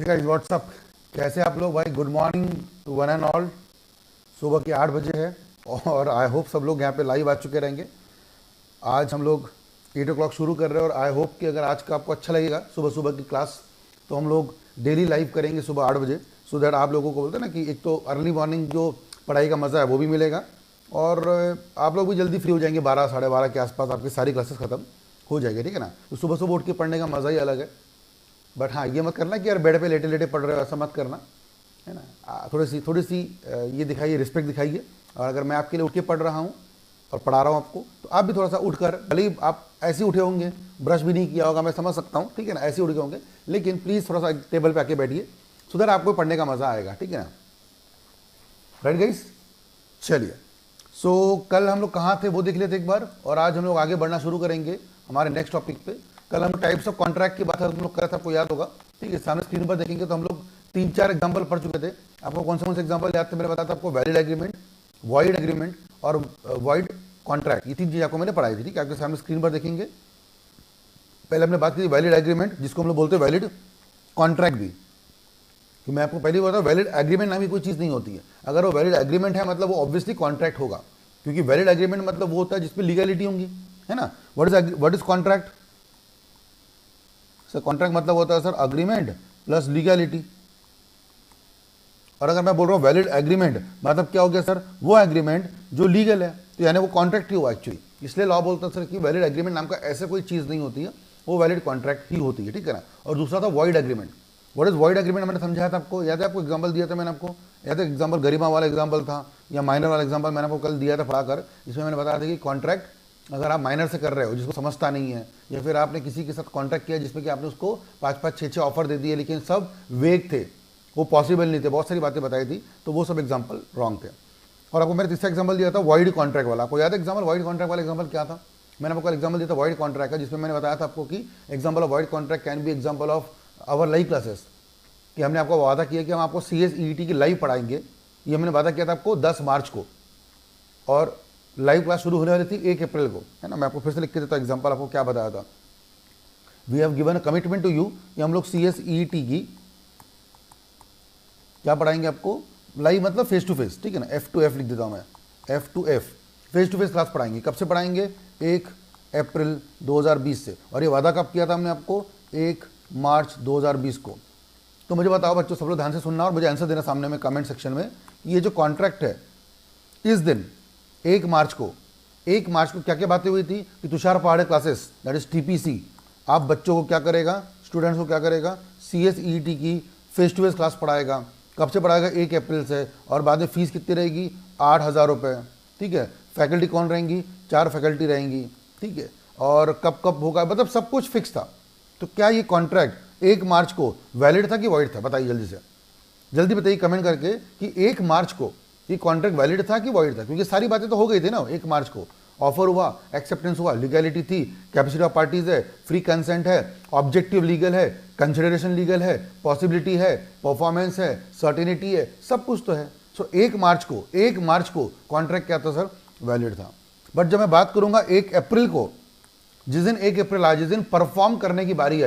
ठीक है व्हाट्सअप, कैसे आप लोग भाई? Good morning to one and all. सुबह के 8 बजे है और आई होप सब लोग यहाँ पे लाइव आ चुके रहेंगे। आज हम लोग 8 o'clock शुरू कर रहे हैं और आई होप कि अगर आज का आपको अच्छा लगेगा सुबह सुबह की क्लास, तो हम लोग डेली लाइव करेंगे सुबह 8 बजे, सो दैट आप लोगों को बोलते हैं ना कि एक तो अर्ली मॉर्निंग जो पढ़ाई का मज़ा है वो भी मिलेगा और आप लोग भी जल्दी फ्री हो जाएंगे। 12 साढ़े 12 के आसपास आपकी सारी क्लासेस ख़त्म हो जाएगी, ठीक है ना। तो सुबह सुबह उठ के पढ़ने का मज़ा ही अलग है। बट हाँ, ये मत करना कि यार बेड पे लेटे लेटे पढ़ रहे हो, ऐसा मत करना, है ना। थोड़ी सी ये दिखाइए, रिस्पेक्ट दिखाइए। और अगर मैं आपके लिए उठ के पढ़ रहा हूँ और पढ़ा रहा हूँ आपको, तो आप भी थोड़ा सा उठकर, भले ही आप ऐसे उठे होंगे, ब्रश भी नहीं किया होगा, मैं समझ सकता हूँ, ठीक है ना, ऐसे उठ गए होंगे, लेकिन प्लीज़ थोड़ा सा टेबल पे आके बैठिए, सो दैट आपको पढ़ने का मज़ा आएगा, ठीक है ना। राइट गाइस, चलिए। सो कल हम लोग कहाँ थे वो देख लेते एक बार, और आज हम लोग आगे बढ़ना शुरू करेंगे हमारे नेक्स्ट टॉपिक पे। कल हम टाइप्स ऑफ कॉन्ट्रैक्ट की बात हम लोग कर रहे थे, आपको याद होगा, ठीक है। सामने स्क्रीन पर देखेंगे तो हम लोग 3-4 एग्जांपल पढ़ चुके थे। आपको कौन से एग्जांपल याद थे? मैंने बताया था आपको वैलिड एग्रीमेंट, वॉइड एग्रीमेंट और वॉइड कॉन्ट्रैक्ट, ये 3 चीज़ आपको मैंने पढ़ाई थी, ठीक है। आपके सामने स्क्रीन पर देखेंगे। पहले हमने बात की वैलिड एग्रीमेंट, जिसको हम लोग बोलते हैं वैलिड कॉन्ट्रैक्ट भी, कि मैं आपको पहले ही बताऊँ वैलिड एग्रीमेंट नाम की कोई चीज़ नहीं होती है। अगर वो वैलिड एग्रीमेंट है मतलब वो ऑब्वियसली कॉन्ट्रैक्ट होगा, क्योंकि वैलिड एग्रीमेंट मतलब वो होता है जिसपे लीगलिटी होंगी, है ना। What is contract? Sir contract मतलब होता है सर अग्रीमेंट प्लस लीगलिटी। और अगर मैं बोल रहा हूँ वैलिड एग्रीमेंट मतलब क्या हो गया सर? वो एग्रीमेंट जो लीगल है, तो यानी वो कॉन्ट्रैक्ट ही हुआ एक्चुअली। इसलिए लॉ बोलता है सर कि वैलिड एग्रीमेंट नाम का ऐसे कोई चीज़ नहीं होती है, वो वैलिड कॉन्ट्रैक्ट ही होती है, ठीक है ना। और दूसरा था void agreement. What is void agreement? मैंने समझाया था आपको, याद है? आपको एग्जांपल दिया था मैंने आपको, याद है? एग्जांपल गरिमा वाला एग्जांपल था या माइनर वाला एग्जांपल मैंने आपको कल दिया था पढ़ाकर। इसमें मैंने बताया था कि कॉन्ट्रैक्ट अगर आप माइनर से कर रहे हो जिसको समझता नहीं है, या फिर आपने किसी के साथ कॉन्ट्रैक्ट किया जिसमें कि आपने उसको 5-5, 6-6 ऑफर दे दिए, लेकिन सब वेग थे, वो पॉसिबल नहीं थे, बहुत सारी बातें बताई थी, तो वो सब एग्जाम्पल रॉन्ग थे। और आपको मैंने तीसरा एग्जाम्पल दिया था वॉइड कॉन्ट्रैक्ट वाला। आपको याद है एग्जाम्पल वॉइड कॉन्ट्रैक्ट वाला एग्जाम्पल क्या था? मैंने आपको एग्जाम्पल दिया था वॉइड कॉन्ट्रैक्ट का, जिसमें मैंने बताया था आपको कि example of void contract can be example of our live classes, कि हमने आपको वादा किया कि हम आपको CSEET की लाइव पढ़ाएंगे। ये हमने वादा किया था आपको 10 मार्च को, और लाइव क्लास शुरू होने वाली थी 1 अप्रैल को, है ना। मैं आपको फिर से लिख के देता हूँ एग्जाम्पल, आपको क्या बताया था। We have given a commitment to you कि हम लोग CSEET की क्या पढ़ाएंगे आपको, लाइव मतलब फेस टू फेस, ठीक है ना। F2F लिख देता हूँ मैं, F2F, face to face class पढ़ाएंगे। कब से पढ़ाएंगे? 1 अप्रैल 2020 से। और ये वादा कब किया था हमने आपको? 1 मार्च 2020 को। तो मुझे बताओ बच्चों, सब लोग ध्यान से सुनना और मुझे आंसर देना सामने में कमेंट सेक्शन में। ये जो कॉन्ट्रैक्ट है, इस दिन 1 मार्च को क्या क्या बातें हुई थी कि तुषार पहाड़े क्लासेस, दैट इज TPC, आप बच्चों को क्या करेगा, स्टूडेंट्स को क्या करेगा, CSEET की फेस टू फेस क्लास पढ़ाएगा। कब से पढ़ाएगा? 1 अप्रैल से। और बाद में फीस कितनी रहेगी? 8,000 रुपये, ठीक है। फैकल्टी कौन रहेंगी? 4 फैकल्टी रहेंगी, ठीक है। और कब कब होगा, मतलब सब कुछ फिक्स था। तो क्या ये कॉन्ट्रैक्ट 1 मार्च को वैलिड था कि वॉइड था? बताइए जल्दी से, जल्दी बताइए कमेंट करके कि 1 मार्च को ये कॉन्ट्रैक्ट वैलिड था कि वॉइड था? क्योंकि सारी बातें तो हो गई थी ना। 1 मार्च को ऑफर हुआ, एक्सेप्टेंस हुआ, लीगलिटी थी, कैपेसिटी ऑफ पार्टीज है, फ्री कंसेंट है, ऑब्जेक्टिव लीगल है, कंसिडरेशन लीगल है, पॉसिबिलिटी है, परफॉर्मेंस है, सर्टेनिटी है, सब कुछ तो है। सो 1 मार्च को कॉन्ट्रैक्ट क्या था सर? वैलिड था। बट जब मैं बात करूंगा 1 अप्रैल को, जिस दिन 1 अप्रैल आया, जिस दिन परफॉर्म करने की बारी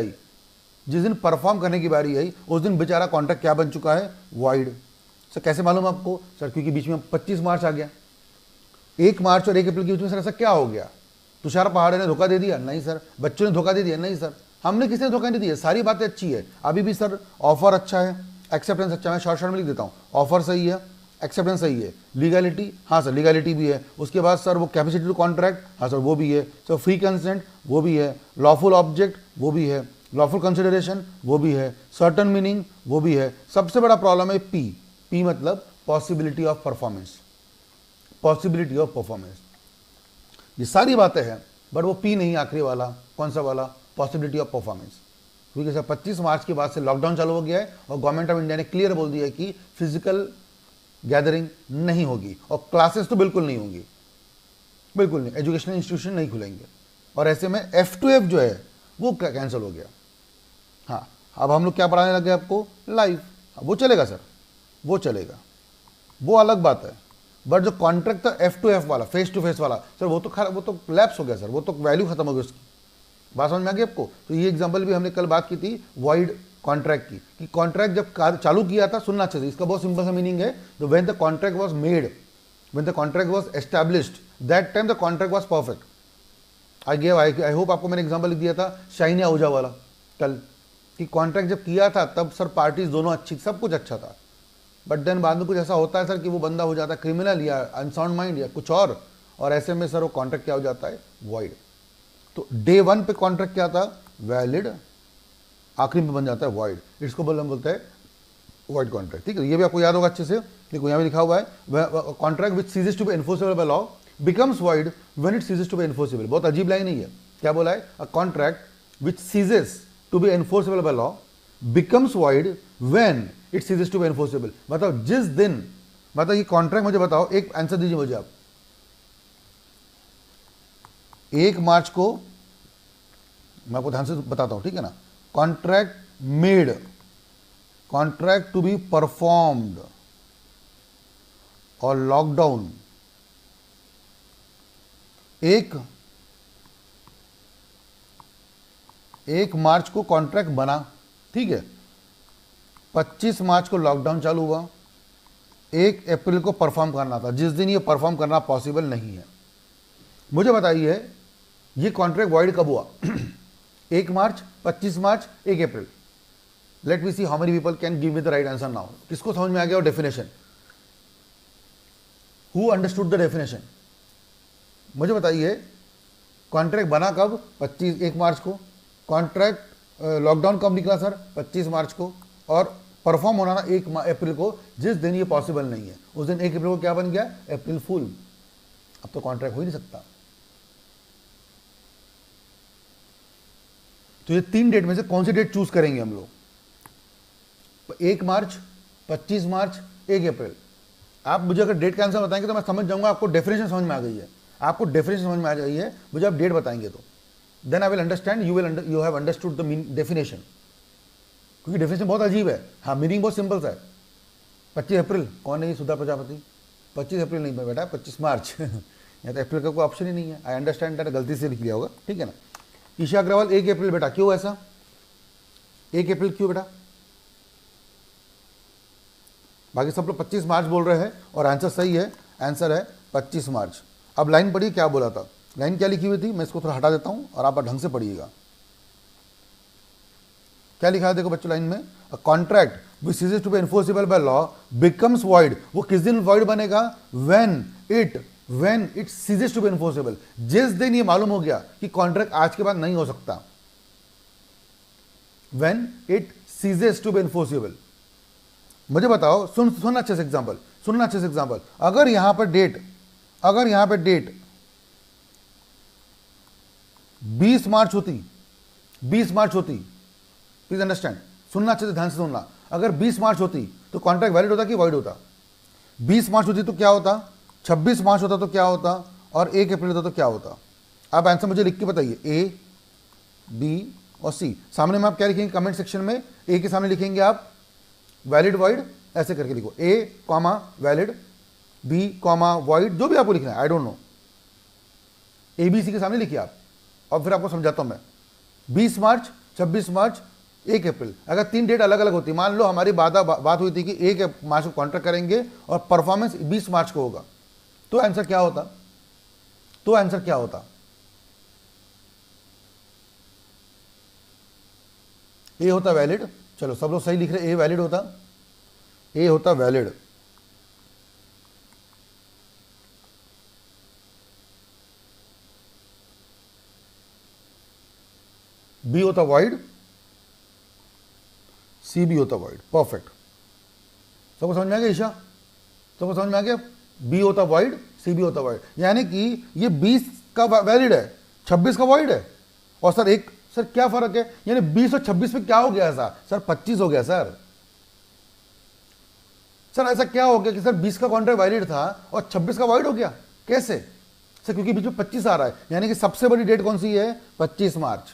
आई, उस दिन बेचारा कॉन्ट्रैक्ट क्या बन चुका है? वॉइड। सर कैसे मालूम आपको? सर क्योंकि बीच में 25 मार्च आ गया। 1 मार्च और 1 अप्रैल के बीच में सर ऐसा क्या हो गया? तुषार पहाड़े ने धोखा दे दिया? नहीं सर। बच्चों ने धोखा दे दिया? नहीं सर। हमने किसी ने धोखा नहीं दिया, सारी बातें अच्छी है। अभी भी सर ऑफर अच्छा है, एक्सेप्टेंस अच्छा है, शॉर्ट में लिख देता हूँ, ऑफर सही है, एक्सेप्टेंस सही है, लीगलिटी, हाँ सर लीगलिटी भी है। उसके बाद सर वो कैपेसिटी टू कॉन्ट्रैक्ट, हाँ सर वो भी है। सर फ्री कंसेंट वो भी है, लॉफुल ऑब्जेक्ट वो भी है, लॉफुल कंसिडरेशन वो भी है, सर्टन मीनिंग वो भी है। सबसे बड़ा प्रॉब्लम है पी मतलब पॉसिबिलिटी ऑफ परफॉर्मेंस, ये सारी बातें हैं, बट वो P नहीं आखिरी वाला। कौन सा वाला? Possibility of performance. क्योंकि सर 25 मार्च के बाद से लॉकडाउन चालू हो गया है और गवर्नमेंट ऑफ इंडिया ने क्लियर बोल दिया है कि फिजिकल गैदरिंग नहीं होगी और क्लासेस तो बिल्कुल नहीं होंगी, बिल्कुल नहीं, एजुकेशनल इंस्टीट्यूशन नहीं खुलेंगे। और ऐसे में F2F जो है वो कैंसिल हो गया। हाँ, अब हम लोग क्या पढ़ाने लगे आपको? लाइव। वो चलेगा सर, वो चलेगा, वो अलग बात है। बट जो कॉन्ट्रैक्ट था F2F वाला, फेस टू फेस वाला, सर वो तो लैप्स हो गया सर, वो तो वैल्यू खत्म हो गई उसकी। बात समझ में आ गई आपको? तो ये एग्जांपल भी हमने कल बात की थी वॉइड कॉन्ट्रैक्ट की, कि कॉन्ट्रैक्ट जब चालू किया था, सुनना अच्छे से, इसका बहुत सिंपल सा मीनिंग है, तो when the contract was made, when the contract was established, that time the contract was perfect. I hope आपको मैंने एग्जांपल लिख दिया था शाइन या आहूजा वाला कल, कि कॉन्ट्रैक्ट जब किया था तब सर पार्टीज दोनों अच्छी, सब कुछ अच्छा था, बट देन बाद में कुछ ऐसा होता है सर कि वो बंदा हो जाता है क्रिमिनल या अनसाउंड माइंड या कुछ और ऐसे में सर वो कॉन्ट्रैक्ट क्या हो जाता है, वॉइड। तो डे 1 पे कॉन्ट्रैक्ट क्या था, वैलिड, आखिरी में बन जाता है वॉइड, इसको बोलते हैं वॉइड कॉन्ट्रैक्ट। ठीक है, ये भी आपको याद होगा अच्छे से, देखो यहाँ भी लिखा हुआ है, contract which ceases to be enforceable by law becomes void when it ceases to be enforceable. बहुत अजीब लाइन नहीं है, क्या बोला है, a contract which ceases to be enforceable by law becomes void when it ceases to be enforceable. मतलब जिस दिन, मतलब ये कॉन्ट्रैक्ट, मुझे बताओ, एक आंसर दीजिए मुझे आप, 1 मार्च को, मैं आपको ध्यान से बताता हूं, ठीक है ना, contract made, contract to be performed और लॉकडाउन, 1 मार्च को कॉन्ट्रैक्ट बना, ठीक है, 25 मार्च को लॉकडाउन चालू हुआ, 1 अप्रैल को परफॉर्म करना था, जिस दिन ये परफॉर्म करना पॉसिबल नहीं है। मुझे बताइए ये कॉन्ट्रैक्ट वॉइड कब हुआ? 1 मार्च, 25 मार्च, 1 अप्रैल। Let me see how many people can give me the right answer now. किसको समझ में आ गया? और definition, who understood the definition? मुझे बताइए कॉन्ट्रैक्ट बना कब? 1 मार्च को। कॉन्ट्रैक्ट लॉकडाउन कब निकला सर? 25 मार्च को। और परफॉर्म होना ना 1 अप्रैल को, जिस दिन ये पॉसिबल नहीं है, उस दिन 1 अप्रैल को क्या बन गया? अप्रैल फूल। अब तो कॉन्ट्रैक्ट हो ही नहीं सकता। तो ये 3 डेट में से कौन सी डेट चूज करेंगे हम लोग? 1 मार्च, 25 मार्च, 1 अप्रैल। आप मुझे अगर डेट का आंसर बताएंगे तो मैं समझ जाऊंगा आपको डेफिनेशन समझ में आ गई है, आपको डेफिनेशन समझ में आ गई है। मुझे आप डेट बताएंगे तो then I will understand, you have understood the definition. क्योंकि डेफिनेशन बहुत अजीब है। हाँ, मीनिंग बहुत सिंपल सा है। 25 अप्रैल, कौन है ये? सुधा प्रजापति। 25 अप्रैल नहीं बेटा, 25 मार्च। यहाँ तो अप्रैल का कोई ऑप्शन ही नहीं है। आई अंडरस्टैंड दैट, गलती से लिख लिया होगा, ठीक है ना। ईशा अग्रवाल 1 अप्रैल बेटा, क्यों ऐसा? 1 अप्रैल क्यों बेटा? बाकी सब लोग 25 मार्च बोल रहे हैं और आंसर सही है, आंसर है 25 मार्च। अब लाइन पढ़िए क्या बोला था, लाइन क्या लिखी हुई थी, मैं इसको थोड़ा हटा देता हूं और आप ढंग से पढ़िएगा। क्या लिखा है देखो बच्चों लाइन में, a contract which ceases to be enforceable by law becomes void. वो किस दिन वॉइड बनेगा? When it ceases to be enforceable. जिस दिन ये मालूम हो गया कि कॉन्ट्रैक्ट आज के बाद नहीं हो सकता, when it ceases to be enforceable. मुझे बताओ, सुनना अच्छे से एग्जांपल, सुनना अच्छे से एग्जांपल। अगर यहां पर डेट 20 मार्च होती, 20 मार्च होती, प्लीज अंडरस्टैंड, सुनना अच्छे से, ध्यान से सुनना। अगर 20 मार्च होती तो कॉन्ट्रैक्ट वैलिड होता कि वॉइड होता? 20 मार्च होती तो क्या होता? 26 मार्च होता तो क्या होता? और 1 अप्रैल होता तो क्या होता? आप आंसर मुझे लिख के बताइए, ए, बी और सी। सामने में आप क्या लिखेंगे कमेंट सेक्शन में? ए के सामने लिखेंगे आप वैलिड वॉइड, ऐसे करके लिखो, A comma valid, B comma void, जो भी आपको लिखना है, I don't know. A B C के सामने लिखिए आप, और फिर आपको समझाता हूं मैं। 20 मार्च, 26 मार्च, 1 अप्रैल। अगर 3 डेट अलग अलग होती, मान लो हमारी बात हुई थी कि 1 मार्च को कॉन्ट्रैक्ट करेंगे और परफॉर्मेंस 20 मार्च को होगा, तो आंसर क्या होता? ए होता वैलिड। चलो सब लोग सही लिख रहे, ए वैलिड होता, ए होता वैलिड। बी होता वॉइड, सी भी होता वॉइड। परफेक्ट, सबको समझ में आ गया ईशा? सबको समझ में आ गया? बी होता वॉइड, सी भी होता वॉइड। यानी कि ये 20 का वैलिड है, 26 का वॉइड है। और सर क्या फर्क है? यानी 20 और 26 में क्या हो गया ऐसा? सर 25 हो गया सर। सर ऐसा क्या हो गया कि सर 20 का कॉन्ट्रैक्ट वैलिड था और 26 का वॉइड हो गया? कैसे सर? क्योंकि बीच में 25 आ रहा है, यानी कि सबसे बड़ी डेट कौन सी है? 25 मार्च।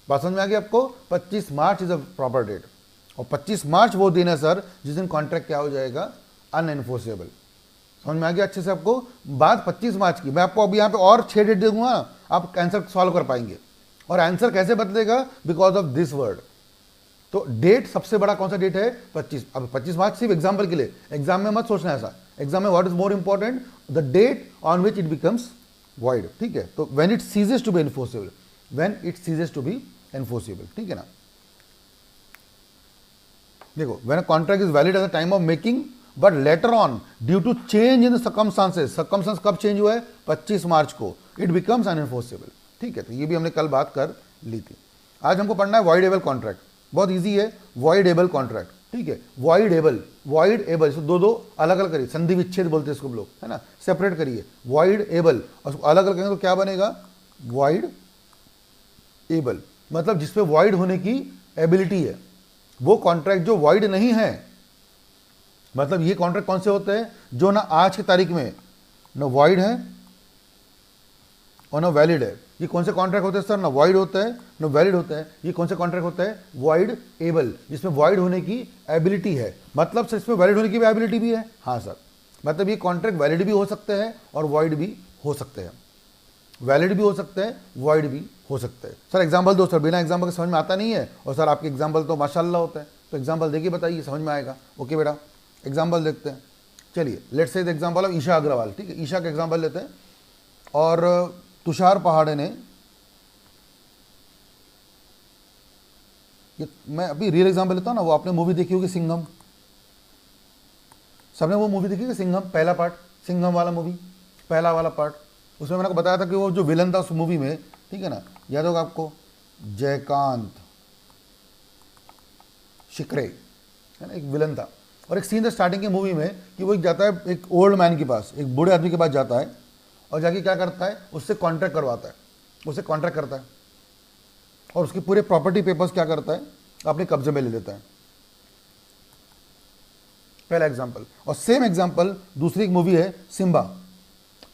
बात समझ में आ गई आपको? 25 मार्च इज अ प्रॉपर डेट। और 25 मार्च वो दिन है सर जिस दिन कॉन्ट्रैक्ट क्या हो जाएगा? अनएनफोर्सेबल। समझ में आ गया अच्छे से आपको? बात 25 मार्च की। मैं आपको अभी यहाँ पे और 6 डेट दूंगा, आप आंसर सॉल्व कर पाएंगे। और आंसर कैसे बदलेगा? Because of this word. तो डेट सबसे बड़ा कौन सा डेट है? 25। अब 25 मार्च सिर्फ एग्जाम्पल के लिए, एग्जाम में मत सोचना ऐसा। एग्जाम में what is more important? The date on which it becomes void, ठीक है। तो when it ceases to be enforceable, when it ceases to be enforceable, ठीक है ना। देखो, when a contract is valid at the time of making but later on due to change in the circumstances, circumstance कब change हुआ है? 25 मार्च को, it becomes अनएनफोर्सेबल, ठीक है। तो ये भी हमने कल बात कर ली थी। आज हमको पढ़ना है वॉइडेबल कॉन्ट्रैक्ट, बहुत इजी है। वॉइडेबल कॉन्ट्रैक्ट, ठीक है। वॉइडेबल, वॉइड एबल, दो अलग अलग करिए, संधि विच्छेद बोलते हैं इसको लोग, है ना, सेपरेट करिए। वॉइड एबल और अलग अलग करेंगे तो क्या बनेगा? वॉइड एबल, मतलब जिसपे वॉइड होने की एबिलिटी है। वो कॉन्ट्रैक्ट जो वॉइड नहीं है, मतलब ये कॉन्ट्रैक्ट कौन से होते हैं? जो ना आज की तारीख में ना वॉइड है और ना वैलिड है। ये कौन से कॉन्ट्रैक्ट होते हैं सर? ना वॉइड होता है ना वैलिड होता है। ये कौन से कॉन्ट्रैक्ट होता है? वॉइड एबल, जिसमें वॉइड होने की एबिलिटी है। मतलब सर इसमें वैलिड होने की भी एबिलिटी भी है? हाँ सर, मतलब ये कॉन्ट्रैक्ट वैलिड भी हो सकते हैं और वॉइड भी हो सकते हैं। वैलिड भी हो सकते हैं, वॉइड भी हो सकते हैं। सर एग्जाम्पल दो सर, बिना एग्जाम्पल के समझ में आता नहीं है। और सर आपके एग्जाम्पल तो माशाल्लाह होता है, तो एग्जाम्पल देखिए, बताइए, समझ में आएगा। ओके बेटा, एग्जाम्पल देखते हैं। चलिए, let's say the example of Isha Agarwal, ठीक है। ईशा का एग्जाम्पल लेते हैं। और तुषार पहाड़े ने, ये मैं अभी रियल एग्जाम्पल लेता हूँ ना, वो आपने मूवी देखी होगी सिंघम, सबने वो मूवी देखी थी सिंघम, पहला पार्ट, सिंघम वाला मूवी, पहला वाला पार्ट। उसमें मैंने आपको बताया था कि वो जो विलन था उस मूवी में, ठीक है ना, याद होगा आपको, जयकांत शिकरे, है ना, एक विलन था। और एक सीन था स्टार्टिंग की मूवी में कि वो एक जाता है एक ओल्ड मैन के पास, एक बूढ़े आदमी के पास जाता है और जाके क्या करता है? उससे कॉन्ट्रैक्ट करवाता है, उससे कॉन्ट्रैक्ट करता है और उसके पूरे प्रॉपर्टी पेपर्स क्या करता है? अपने कब्जे में ले लेता है। पहला एग्जाम्पल। और सेम एग्जाम्पल दूसरी एक मूवी है सिम्बा।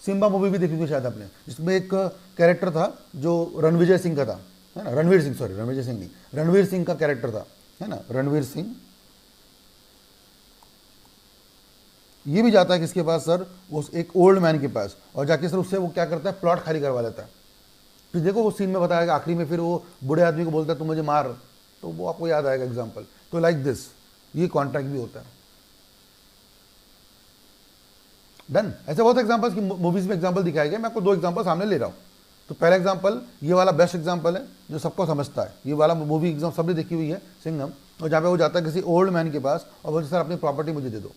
सिम्बा मूवी भी देखी थी शायद आपने, जिसमें एक कैरेक्टर था जो रणविजय सिंह का था, है ना, रणवीर सिंह, सॉरी रणविजय सिंह नहीं, रणवीर सिंह का कैरेक्टर था, है ना, रणवीर सिंह। ये भी जाता है किसके पास सर? उस एक ओल्ड मैन के पास, और जाके सर उससे वो क्या करता है? प्लॉट खाली करवा लेता है। फिर देखो वो सीन में बताया आखिरी में फिर वो बूढ़े आदमी को बोलता है तू मुझे मार, तो वो आपको याद आएगा एग्जाम्पल। तो लाइक दिस ये कॉन्ट्रैक्ट भी होता है। डन। ऐसे बहुत एग्जाम्पल्स की मूवीज में एग्जाम्पल दिखाए गए, मैं आपको दो एग्जाम्पल सामने ले रहा हूँ। तो पहला एग्जाम्पल ये वाला बेस्ट एग्जाम्पल है जो सबको समझता है। ये वाला मूवी एग्जाम सबने देखी हुई है सिंघम, और जहाँ पे वो जाता है किसी ओल्ड मैन के पास और बोलते सर अपनी प्रॉपर्टी मुझे दे दो,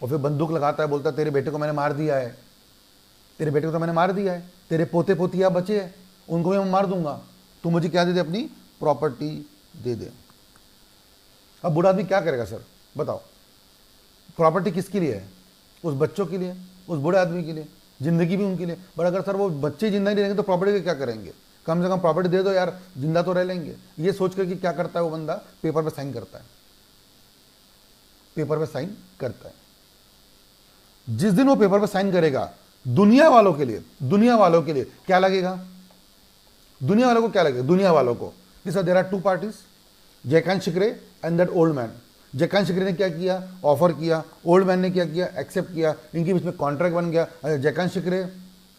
और फिर बंदूक लगाता है, बोलता है तेरे बेटे को मैंने मार दिया है, तेरे बेटे को तो मैंने मार दिया है, तेरे पोते पोतिया बचे हैं उनको भी मैं मार दूंगा, तू मुझे क्या दे दे? अपनी प्रॉपर्टी दे दे। अब बूढ़ा आदमी क्या करेगा सर बताओ? प्रॉपर्टी किसके लिए है? उस बच्चों के लिए, उस बूढ़े आदमी के लिए, जिंदगी भी उनके लिए। बट अगर सर वो बच्चे जिंदा नहीं रहेंगे तो प्रॉपर्टी का क्या करेंगे? कम से कम प्रॉपर्टी दे दो यार, जिंदा तो रह लेंगे। ये सोच कर कि क्या करता है वो बंदा? पेपर पे साइन करता है, पेपर पे साइन करता है। जिस दिन वो पेपर पे साइन करेगा, दुनिया वालों के लिए, दुनिया वालों के लिए क्या लगेगा? दुनिया वालों को क्या लगेगा? दुनिया वालों को कि sir there are two parties, Jaikant Shikre and that old man. Jaikant Shikre ने क्या किया? ऑफर किया। ओल्ड मैन ने क्या किया? एक्सेप्ट किया। इनके बीच में कॉन्ट्रैक्ट बन गया। जयकांत शिकरे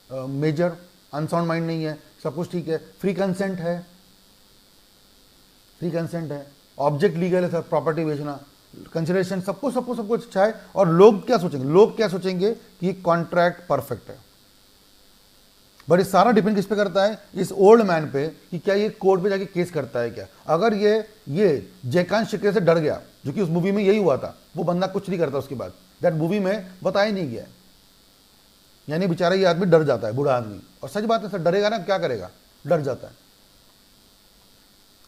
मेजर अनसाउंड माइंड नहीं है, सब कुछ ठीक है, फ्री कंसेंट है, फ्री कंसेंट है, ऑब्जेक्ट लीगल है सर, प्रॉपर्टी बेचना, कंसिडरेशन, सब कुछ अच्छा है। और लोग क्या सोचेंगे? लोग क्या सोचेंगे कि कॉन्ट्रैक्ट परफेक्ट है। बट ये सारा डिपेंड किस पे करता है? इस ओल्ड मैन पे, कि क्या ये कोर्ट पे जाके केस करता है क्या। अगर ये जयकांत शिकरे से डर गया, जो कि उस मूवी में यही हुआ था, वो बंदा कुछ नहीं करता उसके बाद, दैट मूवी में बताया नहीं गया, यानी बेचारा ये आदमी डर जाता है, बूढ़ा आदमी। और सच बात है सर, डरेगा ना, क्या करेगा? डर जाता है।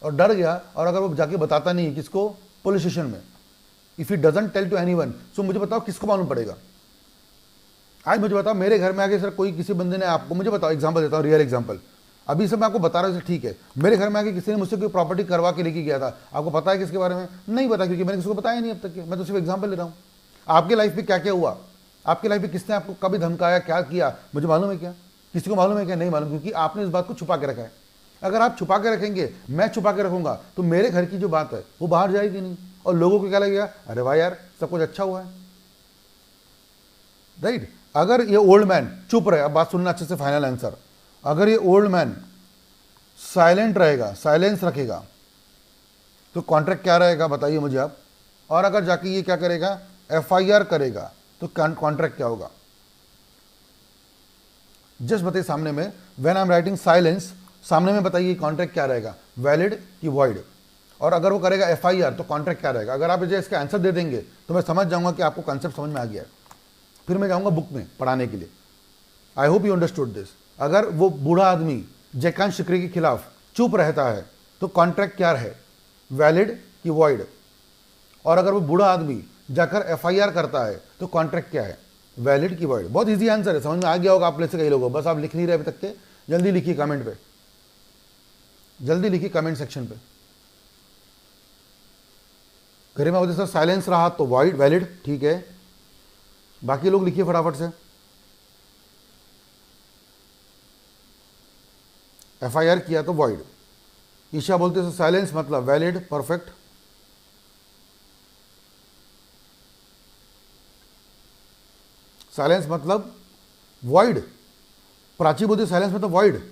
और डर गया, और अगर वो जाके बताता नहीं किसको? पुलिस स्टेशन में, if he doesn't tell to anyone, so मुझे बताओ किसको मालूम पड़ेगा? आज मुझे बताओ, मेरे घर में आके सर कोई किसी बंदे ने आपको, मुझे बताओ, एग्जांपल देता हूँ, रियल एग्जांपल, अभी सब मैं आपको बता रहा हूँ, ठीक है, मेरे घर में आके किसी ने मुझसे कोई प्रॉपर्टी करवा के लेके गया था, आपको पता है किसके बारे में? नहीं पता, क्योंकि मैंने किसी को बताया नहीं अब तक के। मैं तो सिर्फ एग्जांपल ले रहा हूँ। आपके लाइफ में क्या क्या हुआ? आपकी लाइफ में किसने आपको कभी धमकाया, क्या किया, मुझे मालूम है क्या? किसी को मालूम है क्या? नहीं मालूम, क्योंकि आपने इस बात को छुपा के रखा है। अगर आप छुपा के रखेंगे, मैं छुपा के रखूंगा, तो मेरे घर की जो बात है वो बाहर जाएगी नहीं, और लोगों को क्या लगेगा? अरे वाह यार, सब कुछ अच्छा हुआ है, राइट। अगर ये ओल्ड मैन चुप रहे, अब बात सुनना अच्छे से, फाइनल आंसर, अगर ये ओल्ड मैन साइलेंट रहेगा, साइलेंस रखेगा, तो कॉन्ट्रैक्ट क्या रहेगा बताइए मुझे आप। और अगर जाके ये क्या करेगा, एफआईआर करेगा, तो कॉन्ट्रैक्ट क्या होगा? जस्ट बताइए सामने में, when I am writing silence, सामने में बताइए कॉन्ट्रैक्ट क्या रहेगा, वैलिड कि वॉइड। और अगर वो करेगा एफआईआर तो कॉन्ट्रैक्ट क्या रहेगा? अगर आप मुझे इसका आंसर दे देंगे तो मैं समझ जाऊंगा कि आपको कंसेप्ट समझ में आ गया है। फिर मैं जाऊंगा बुक में पढ़ाने के लिए। I hope you understood this. अगर वो बूढ़ा आदमी जयकांत शिकरे के खिलाफ चुप रहता है तो कॉन्ट्रैक्ट क्या है, वैलिड कि वॉइड। और अगर वो बूढ़ा आदमी जाकर एफआईआर करता है तो कॉन्ट्रैक्ट क्या है, वैलिड की वॉइड। बहुत इजी आंसर है, समझ में आ गया होगा आप में से कई लोगों को। बस आप लिख नहीं रहे अभी तक के, जल्दी लिखिए कमेंट पे, जल्दी लिखिए कमेंट सेक्शन पे। गरिमा वजह सर साइलेंस रहा तो वॉइड, वैलिड, ठीक है। बाकी लोग लिखिए फटाफट से। एफआईआर किया तो वॉइड। ईशा बोलते हैं साइलेंस मतलब वैलिड, परफेक्ट। साइलेंस मतलब वॉइड। प्राची बोलती साइलेंस मतलब वॉइड।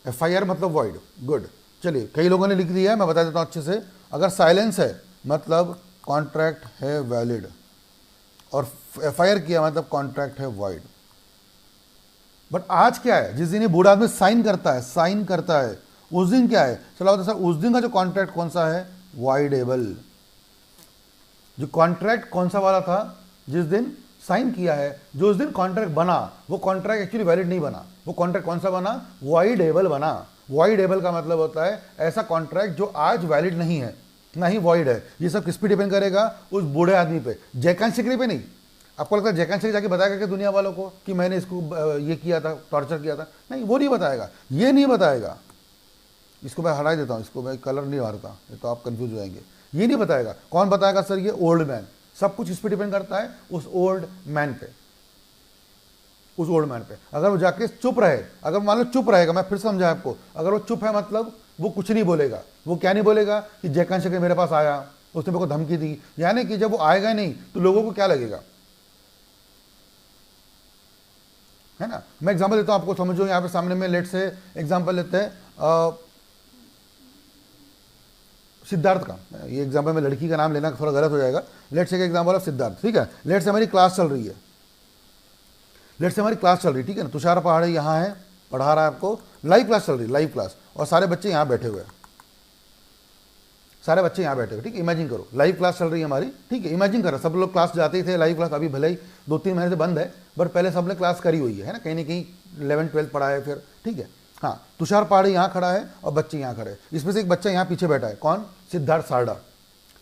एफआईआर मतलब वॉइड, गुड। चलिए कई लोगों ने लिख दिया है, मैं बता देता हूं अच्छे से। अगर साइलेंस है मतलब कॉन्ट्रैक्ट है वैलिड, और एफआईआर किया मतलब कॉन्ट्रैक्ट है वॉइड। बट आज क्या है, जिस दिन ये बूढ़ा आदमी साइन करता है उस दिन क्या है? चलो बताओ सर, उस दिन का जो कॉन्ट्रैक्ट कौन सा है, वॉइडेबल। जो कॉन्ट्रैक्ट कौन सा वाला था, जिस दिन साइन किया है, जो उस दिन कॉन्ट्रैक्ट बना, वो कॉन्ट्रैक्ट एक्चुअली वैलिड नहीं बना। वो कॉन्ट्रैक्ट कौन सा बना, वॉइडेबल बना। वॉइडेबल का मतलब होता है ऐसा कॉन्ट्रैक्ट जो आज वैलिड नहीं है, ना ही वॉइड है। ये सब किस पे डिपेंड करेगा, उस बूढ़े आदमी पे। जयकांत शिकरी पे नहीं। आपको लगता है जयकांत शिकरी जाके बताएगा कि दुनिया वालों को कि मैंने इसको ये किया था, टॉर्चर किया था? नहीं, वो नहीं बताएगा, ये नहीं बताएगा। इसको मैं हटा देता हूँ, इसको मैं कलर नहीं मारता, तो आप कंफ्यूज हो जाएंगे। ये नहीं बताएगा। कौन बताएगा सर? ये ओल्ड मैन। सब कुछ इस पे डिपेंड करता है, उस ओल्ड मैन पे, उस ओल्ड मैन पे। अगर वो जाके चुप रहे, अगर मान लो चुप रहेगा, मैं फिर समझा आपको, अगर वो चुप है मतलब वो कुछ नहीं बोलेगा। वो क्या नहीं बोलेगा कि जयकांत शिकरे मेरे पास आया, उसने मेरे को धमकी दी, यानी कि जब वो आएगा नहीं तो लोगों को क्या लगेगा, है ना। मैं एग्जांपल देता हूं आपको, समझो। यहाँ पे सामने में लेट से एग्जांपल लेते हैं सिद्धार्थ का। ये एग्जांपल में लड़की का नाम लेना थोड़ा गलत हो जाएगा। लेट से एग्जांपल ऑफ सिद्धार्थ, ठीक है। लेट से हमारी क्लास चल रही है, लेट से हमारी क्लास चल रही है, ठीक है ना। तुषार पहाड़ी यहाँ है, पढ़ा रहा है आपको, लाइव क्लास चल रही है, लाइव क्लास। और सारे बच्चे यहाँ बैठे हुए हैं, सारे बच्चे यहाँ बैठे हुए, ठीक है। इमेजिन करो लाइव क्लास चल रही है हमारी, ठीक है। इमेजिन करो सब लोग क्लास जाते ही थे, लाइव क्लास। अभी भले ही 2-3 महीने से बंद है, बट पहले सबने क्लास करी हुई है ना, कहीं ना कहीं 11th-12th पढ़ा है फिर, ठीक है। हाँ, तुषार पहाड़ी यहाँ खड़ा है और बच्चे यहाँ खड़े हैं। इसमें से एक बच्चा यहाँ पीछे बैठा है, कौन? सिद्धार्थ सारडा।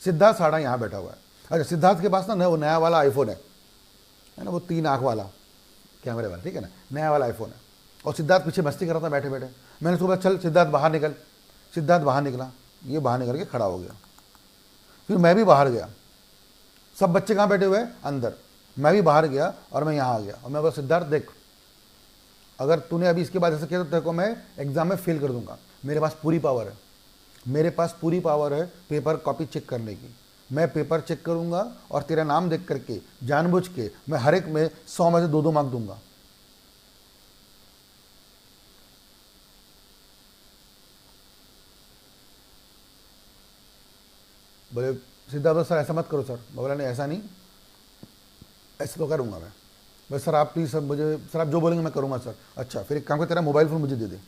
सिद्धार्थ सारडा यहाँ बैठा हुआ है। अच्छा, सिद्धार्थ के पास ना वो नया वाला आईफोन है ना, वो 3 आँख वाला कैमरे वाला, ठीक है ना, नया वाला आईफोन है। और सिद्धार्थ पीछे मस्ती कर रहा था बैठे बैठे। मैंने उसको बोला चल सिद्धार्थ बाहर निकल। सिद्धार्थ बाहर निकला, ये बाहर निकल के खड़ा हो गया। फिर मैं भी बाहर गया। सब बच्चे कहाँ बैठे हुए हैं? अंदर। मैं भी बाहर गया और मैं यहाँ आ गया। और मैं बोला सिद्धार्थ देख, अगर तूने अभी इसके बाद ऐसा किया तो तेरे को मैं एग्जाम में फेल कर दूंगा। मेरे पास पूरी पावर है, मेरे पास पूरी पावर है पेपर कॉपी चेक करने की। मैं पेपर चेक करूंगा और तेरा नाम देख करके जानबूझ के मैं हर एक में 100 में से 2-2 मार्क दूंगा। बोले सिद्धार्थ सर ऐसा मत करो सर। मैं बोला नहीं ऐसा नहीं, ऐसे तो करूंगा मैं। बस सर आप प्लीज़, सर मुझे, सर आप जो बोलेंगे मैं करूंगा सर। अच्छा फिर एक काम कर, तेरा मोबाइल फ़ोन मुझे दे दे,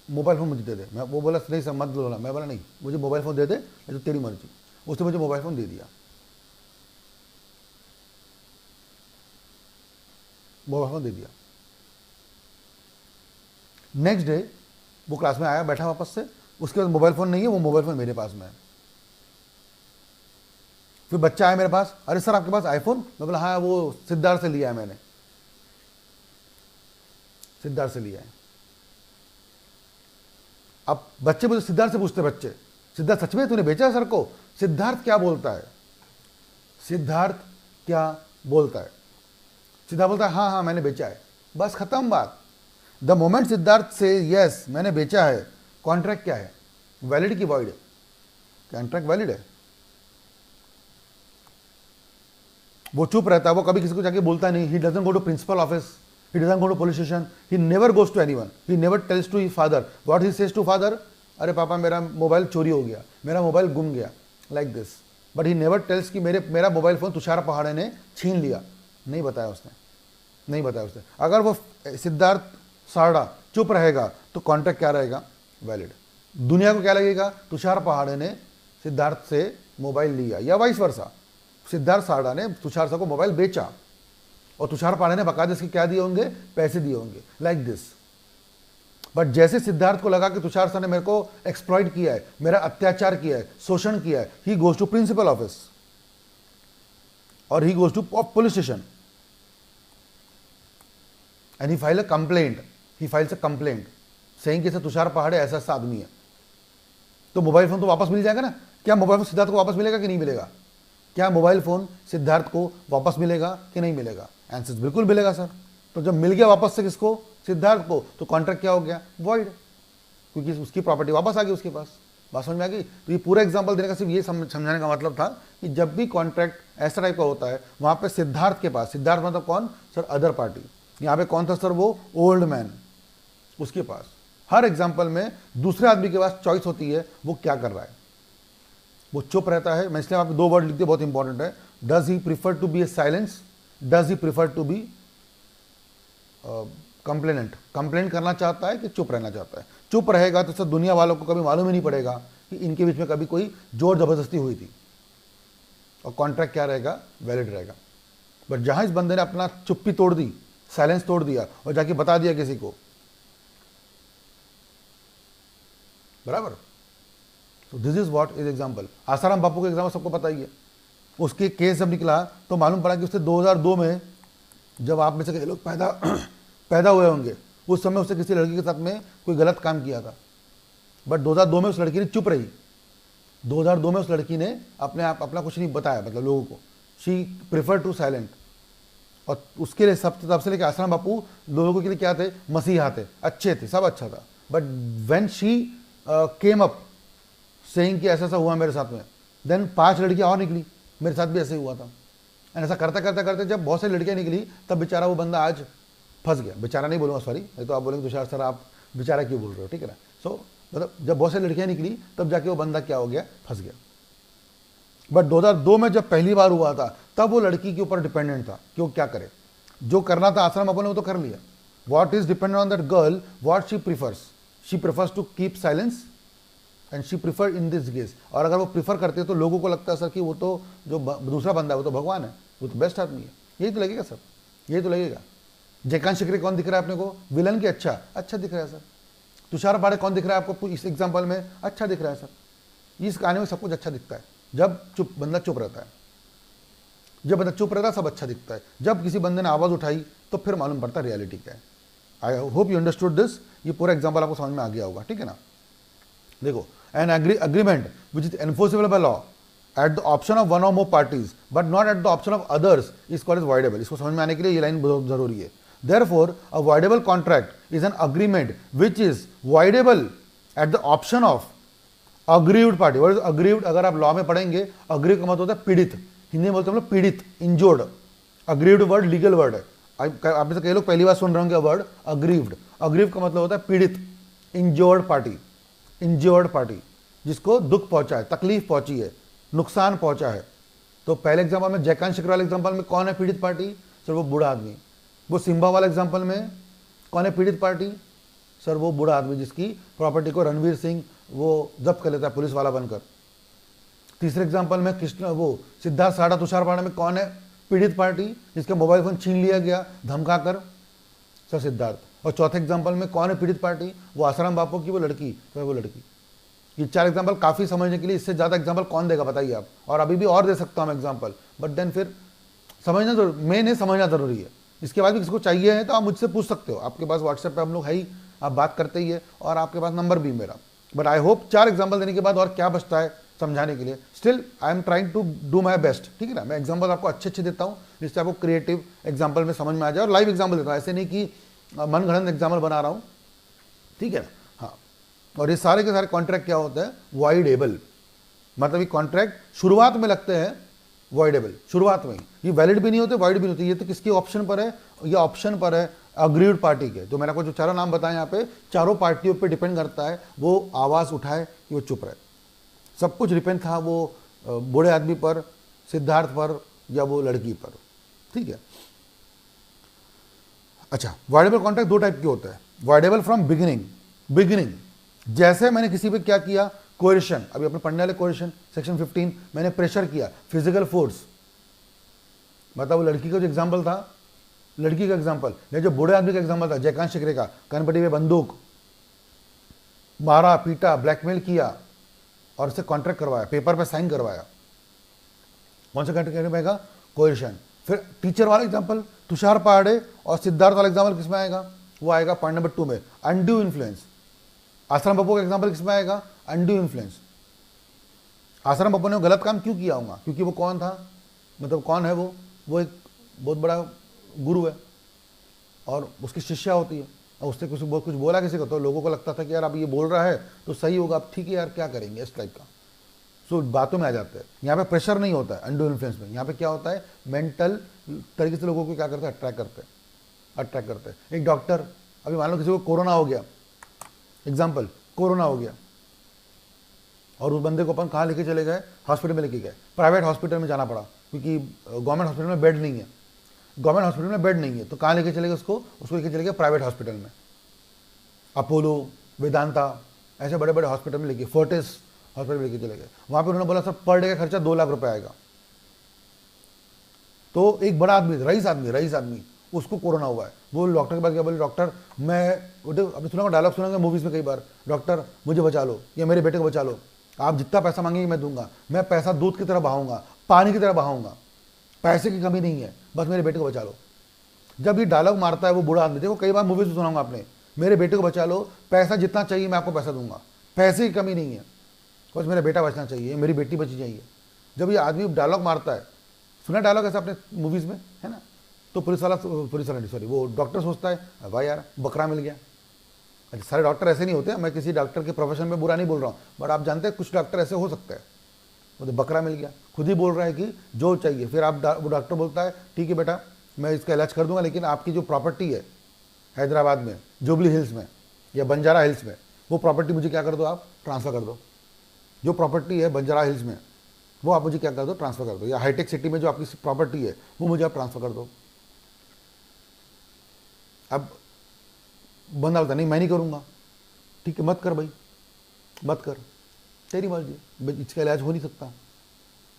मोबाइल फ़ोन मुझे दे दे। मैं वो बोला नहीं सर मत बोला। मैं बोला नहीं, मुझे मोबाइल फ़ोन दे दे, नहीं तो तेरी मर्जी। उसने मुझे मोबाइल फ़ोन दे दिया, मोबाइल फ़ोन दे दिया। नेक्स्ट डे वो क्लास में आया, बैठा वापस से। उसके बाद मोबाइल फ़ोन नहीं है, वो मोबाइल फ़ोन मेरे पास में है। फिर बच्चा आया मेरे पास, अरे सर आपके पास आईफोन? मैं बोला हाँ, वो सिद्धार्थ से लिया है मैंने, सिद्धार्थ से लिया है। अब बच्चे मुझे सिद्धार्थ से पूछते, बच्चे सिद्धार्थ सच में तूने बेचा है सर को? सिद्धार्थ क्या बोलता है? सिद्धार्थ क्या बोलता है? सिद्धार्थ बोलता है हाँ हाँ मैंने बेचा है, बस खत्म बात। द मोमेंट सिद्धार्थ से यस मैंने बेचा है, कॉन्ट्रैक्ट क्या है, वैलिड की वॉइड? कॉन्ट्रैक्ट वैलिड है। वो चुप रहता है, वो कभी किसी को जाके बोलता नहीं। He doesn't go to principal office, He doesn't go to police station. He never goes to anyone. He never tells to his father. What he says to father? अरे पापा मेरा मोबाइल चोरी हो गया, मेरा मोबाइल गुम गया, like this. But he never tells कि मेरा मोबाइल फ़ोन तुषार पहाड़े ने छीन लिया. नहीं बताया उसने, नहीं बताया उसने. अगर वो सिद्धार्थ सारडा चुप रहेगा तो कॉन्ट्रैक्ट क्या रहेगा? वैलिड. दुनिया को क्या लगेगा? तुषार पहाड़े ने सिद्धार्थ से मोबाइल लिया, या वाइस वर्सा सिद्धार्थ सारडा ने तुषार साहब को मोबाइल बेचा और तुषार पहाड़े ने बकायदे इसके क्या दिए होंगे? पैसे दिए होंगे, लाइक दिस. बट जैसे सिद्धार्थ को लगा कि तुषार साहब ने मेरे को एक्सप्लॉइट किया है, मेरा अत्याचार किया है, शोषण किया है, he goes to principal office और he goes to police station and he file a complaint. He files a complaint saying कि तुषार पहाड़े ऐसा ऐसा आदमी है. तो मोबाइल फोन तो वापस मिल जाएगा ना? क्या मोबाइल फोन सिद्धार्थ को वापस मिलेगा कि नहीं मिलेगा? क्या मोबाइल फोन सिद्धार्थ को वापस मिलेगा कि नहीं मिलेगा? आंसर बिल्कुल मिलेगा सर. तो जब मिल गया वापस से किसको? सिद्धार्थ को, तो कॉन्ट्रैक्ट क्या हो गया? वॉइड, क्योंकि उसकी प्रॉपर्टी वापस आ गई उसके पास. बात समझ में आ गई? तो ये पूरा एग्जांपल देने का सिर्फ ये समझाने का मतलब था कि जब भी कॉन्ट्रैक्ट ऐसा टाइप का होता है वहां पे सिद्धार्थ के पास, सिद्धार्थ मतलब कौन सर? Other party. यहाँ पे कौन था सर? वो ओल्ड मैन. उसके पास हर एग्जाम्पल में दूसरे आदमी के पास चॉइस होती है, वो क्या कर रहा है. वो चुप रहता है. मैं इसलिए आप 2 वर्ड लिखते, बहुत इंपॉर्टेंट है. Does he prefer to be a silence? Does he prefer to be complainant? Complaint करना चाहता है कि चुप रहना चाहता है? चुप रहेगा तो सर दुनिया वालों को कभी मालूम ही नहीं पड़ेगा कि इनके बीच में कभी कोई जोर जबरदस्ती हुई थी और कॉन्ट्रैक्ट क्या रहेगा? वैलिड रहेगा. बट जहां इस बंदे ने अपना चुप्पी तोड़ दी, साइलेंस तोड़ दिया और जाके बता दिया किसी को, बराबर. तो this is what is example. Asaram Bapu का एग्जांपल सबको पता ही है. उसके केस जब निकला तो मालूम पड़ा कि उससे 2002 में, जब आप में से लोग पैदा हुए होंगे, उस समय उससे किसी लड़की के साथ में कोई गलत काम किया था. बट 2002 में उस लड़की ने चुप रही. 2002 में उस लड़की ने अपना कुछ नहीं बताया, मतलब लोगों को. She prefer to silent. और उसके लिए तब से लेकर आसाराम बापू लोगों के लिए क्या थे? मसीहा थे, अच्छे थे, सब अच्छा था. But when she came up saying कि ऐसा ऐसा हुआ मेरे साथ में, देन 5 लड़कियां और निकली, मेरे साथ भी ऐसे ही हुआ था. एंड ऐसा करते करते करते जब बहुत सारी लड़कियां निकली, तब बेचारा वो बंदा आज फंस गया. बेचारा नहीं बोलूँगा, सॉरी, नहीं तो आप बोलेंगे तुषार सर आप बेचारा क्यों बोल रहे हो, ठीक है ना. सो मतलब जब बहुत सारी लड़कियां निकली तब जाके वो बंदा क्या हो गया? फंस गया. बट 2002 में जब पहली बार हुआ था, तब वो लड़की के ऊपर डिपेंडेंट था कि वो क्या करे. जो करना था आश्रम अपन ने वो तो कर लिया. What is dependent on that girl? What she prefers? She prefers to keep silence and she prefer in this case. और अगर वो प्रिफर करते हैं तो लोगों को लगता है सर कि वो तो जो दूसरा बंदा है वो तो भगवान है, वो तो बेस्ट आदमी है. यही तो लगेगा सर, यही तो लगेगा. जयकांत शिकरे कौन दिख रहा है अपने को? विलन की अच्छा दिख रहा है सर. तुषार पहाड़े कौन दिख रहा है आपको इस एग्जाम्पल में? अच्छा दिख रहा है सर. इस कहानी में सब कुछ अच्छा दिखता है जब बंदा चुप रहता है. जब बंदा चुप रहता है सब अच्छा दिखता है. जब किसी बंदे ने आवाज़ उठाई तो फिर मालूम पड़ता है रियलिटी क्या है. I hope you understood this. ये पूरा एग्जाम्पल आपको समझ में आ गया होगा, ठीक है ना. देखो, an agreement which is enforceable by law at the option of one or more parties but not at the option of others is called as voidable. इसको समझ में आने के लिए ये लाइन बहुत जरूरी है. Therefore, a voidable contract is an agreement which is voidable at the option of aggrieved party. What is aggrieved? अगर आप लॉ में पढ़ेंगे, aggrieved का मतलब होता है पीड़ित. हिंदी में बोलते हैं हम लोग पीड़ित, injured. aggrieved word legal word है. आप में से कई लोग पहली बार सुन रहे होंगे वर्ड aggrieved. aggrieved का मतलब होता है पीड़ित, इंजोर्ड पार्टी. इंजोर्ड पार्टी जिसको दुख पहुंचा है, तकलीफ पहुंची है, नुकसान पहुंचा है. तो पहले एग्जाम्पल में जयकांत शिकरे वाले एग्जाम्पल में कौन है पीड़ित पार्टी? सर वो बूढ़ा आदमी. वो सिम्बा वाला एग्जाम्पल में कौन है पीड़ित पार्टी? सर वो बूढ़ा आदमी जिसकी प्रॉपर्टी को रणवीर सिंह वो जब्त कर लेता है पुलिस वाला बनकर. तीसरे एग्जाम्पल में सिद्धार्थ सारडा तुषार पहाड़े में कौन है पीड़ित पार्टी? जिसका मोबाइल फोन छीन लिया गया धमकाकर, सर सिद्धार्थ. और चौथे एग्जाम्पल में कौन है पीड़ित पार्टी? वो आसाराम बापू की वो लड़की, सर वो लड़की. ये 4 एग्जाम्पल काफ़ी समझने के लिए. इससे ज़्यादा एग्जाम्पल कौन देगा बताइए आप? और अभी भी और दे सकता हूँ एग्जाम्पल, बट देन फिर समझना तो मैंने समझना जरूरी है. इसके बाद भी किसी को चाहिए है तो आप मुझसे पूछ सकते हो. आपके पास व्हाट्सएप पे हम लोग है ही, आप बात करते ही है और आपके पास नंबर भी मेरा. बट आई होप 4 एग्जाम्पल देने के बाद और क्या बचता है समझाने के लिए. Still I am trying to do my best, ठीक है ना. मैं एग्जाम्पल आपको अच्छे देता हूँ जिससे आपको क्रिएटिव एग्जाम्पल में समझ में आ जाए. और लाइव एग्जाम्पल देता हूँ, ऐसे नहीं कि मनगढ़ंत एग्जाम्पल बना रहा हूँ, ठीक है ना. हाँ, और ये सारे के सारे कॉन्ट्रैक्ट क्या होते हैं? वॉइडेबल. मतलब ये कॉन्ट्रैक्ट शुरुआत में लगते हैं वॉइडेबल, शुरुआत में. ये वैलिड भी नहीं होते, वॉइड भी नहीं होते. ये तो किसके ऑप्शन पर है? ये ऑप्शन पर है अग्रीड पार्टी के। तो मैंने आपको जो चारों नाम बताए यहाँ पे, चारों पार्टियों पे डिपेंड करता है वो आवाज़ उठाए कि वो चुप रहे। सब कुछ डिपेंड था वो बूढ़े आदमी पर, सिद्धार्थ पर, या वो लड़की पर। ठीक है। अच्छा, वॉइडेबल कॉन्ट्रैक्ट दो टाइप के होता है। वॉइडेबल फ्रॉम बिगिनिंग, जैसे मैंने किसी पे क्या किया, कोएरिशन, अभी अपने पढ़ने वाले कोएरिशन सेक्शन 15, मैंने प्रेशर किया, फिजिकल फोर्स, मतलब वो लड़की का जो एग्जाम्पल था, लड़की का एग्जाम्पल, या जो बूढ़े आदमी का एग्जाम्पल था जयकांत शिकरे का, कनपट्टी में बंदूक मारा, पीटा, ब्लैकमेल किया और उससे कॉन्ट्रैक्ट करवाया, पेपर पे साइन करवाया। कौन सा कॉन्ट्रैक्ट में आएगा, कोएरिशन। फिर टीचर वाला एग्जाम्पल तुषार पहाड़े और सिद्धार्थ वाला एग्जाम्पल किसमें आएगा, वो आएगा पॉइंट नंबर 2 में, अनड्यू इन्फ्लुएंस। आश्रम बप्पू का एग्जाम्पल किसमें आएगा, अनड्यू इन्फ्लुएंस। आश्रम बप्पू ने गलत काम क्यों किया होगा, क्योंकि वो कौन था, मतलब कौन है वो एक बहुत बड़ा गुरु है और उसकी शिष्या होती है, और उससे कुछ बोला किसी को तो लोगों को लगता था कि यार अब ये बोल रहा है तो सही होगा, अब ठीक है यार क्या करेंगे, इस टाइप का। सो बातों में आ जाते हैं। यहाँ पे प्रेशर नहीं होता है अनड्यू इन्फ्लुएंस में, यहाँ पे क्या होता है, मेंटल तरीके से लोगों को क्या करते हैं, अट्रैक्ट करते हैं। एक डॉक्टर, अभी मान लो किसी को कोरोना हो गया, एग्जाम्पल कोरोना हो गया, और उस बंदे को अपन कहाँ लेके चले गए, हॉस्पिटल में लेके गए, प्राइवेट हॉस्पिटल में जाना पड़ा क्योंकि गवर्नमेंट हॉस्पिटल में बेड नहीं है, तो कहाँ लेके चले गए उसको लेके चले गए प्राइवेट हॉस्पिटल में, अपोलो, वेदांता, ऐसे बड़े बड़े हॉस्पिटल में लेके, फोर्टिस हॉस्पिटल में लेके चले गए। वहाँ पे उन्होंने बोला सर पर डे का खर्चा 2 लाख रुपए आएगा। तो एक बड़ा आदमी, रईस आदमी, उसको कोरोना हुआ है, वो डॉक्टर के पास गया, बोले डॉक्टर मैं, अभी सुना डायलॉग सुना मूवीज में कई बार, डॉक्टर मुझे बचा लो या मेरे बेटे को बचा लो, आप जितना पैसा मांगेंगे मैं दूंगा, मैं पैसा दूध की तरह बहाऊंगा, पानी की तरह बहाऊंगा, पैसे की कमी नहीं है, बस मेरे बेटे को बचा लो। जब ये डायलॉग मारता है वो बूढ़ा आदमी, देखो कई बार मूवीज में सुनाऊंगा आपने, मेरे बेटे को बचा लो, पैसा जितना चाहिए मैं आपको पैसा दूंगा, पैसे की कमी नहीं है, बस मेरा बेटा बचना चाहिए, मेरी बेटी बची चाहिए। जब ये आदमी डायलॉग मारता है, सुना डायलॉग ऐसा आपने मूवीज में, है ना, तो पुलिस वाला सॉरी वो डॉक्टर सोचता है भाई यार बकरा मिल गया। अच्छा, सारे डॉक्टर ऐसे नहीं होते, मैं किसी डॉक्टर के प्रोफेशन में बुरा नहीं बोल रहा हूँ, बट आप जानते हैं कुछ डॉक्टर ऐसे हो सकते हैं, वो तो बकरा मिल गया, खुद ही बोल रहा है कि जो चाहिए। फिर आप वो डॉक्टर बोलता है ठीक है बेटा मैं इसका इलाज कर दूंगा, लेकिन आपकी जो प्रॉपर्टी है हैदराबाद में जुबली हिल्स में या बंजारा हिल्स में, वो प्रॉपर्टी मुझे क्या कर दो, आप ट्रांसफ़र कर दो। जो प्रॉपर्टी है बंजारा हिल्स में वो आप मुझे क्या कर दो, ट्रांसफ़र कर दो, या हाईटेक सिटी में जो आपकी प्रॉपर्टी है वो मुझे आप ट्रांसफ़र कर दो। अब बंदा बोलता नहीं मैं नहीं करूँगा, ठीक है मत कर भाई, मत कर, तेरी मर्जी, इसका इलाज हो नहीं सकता।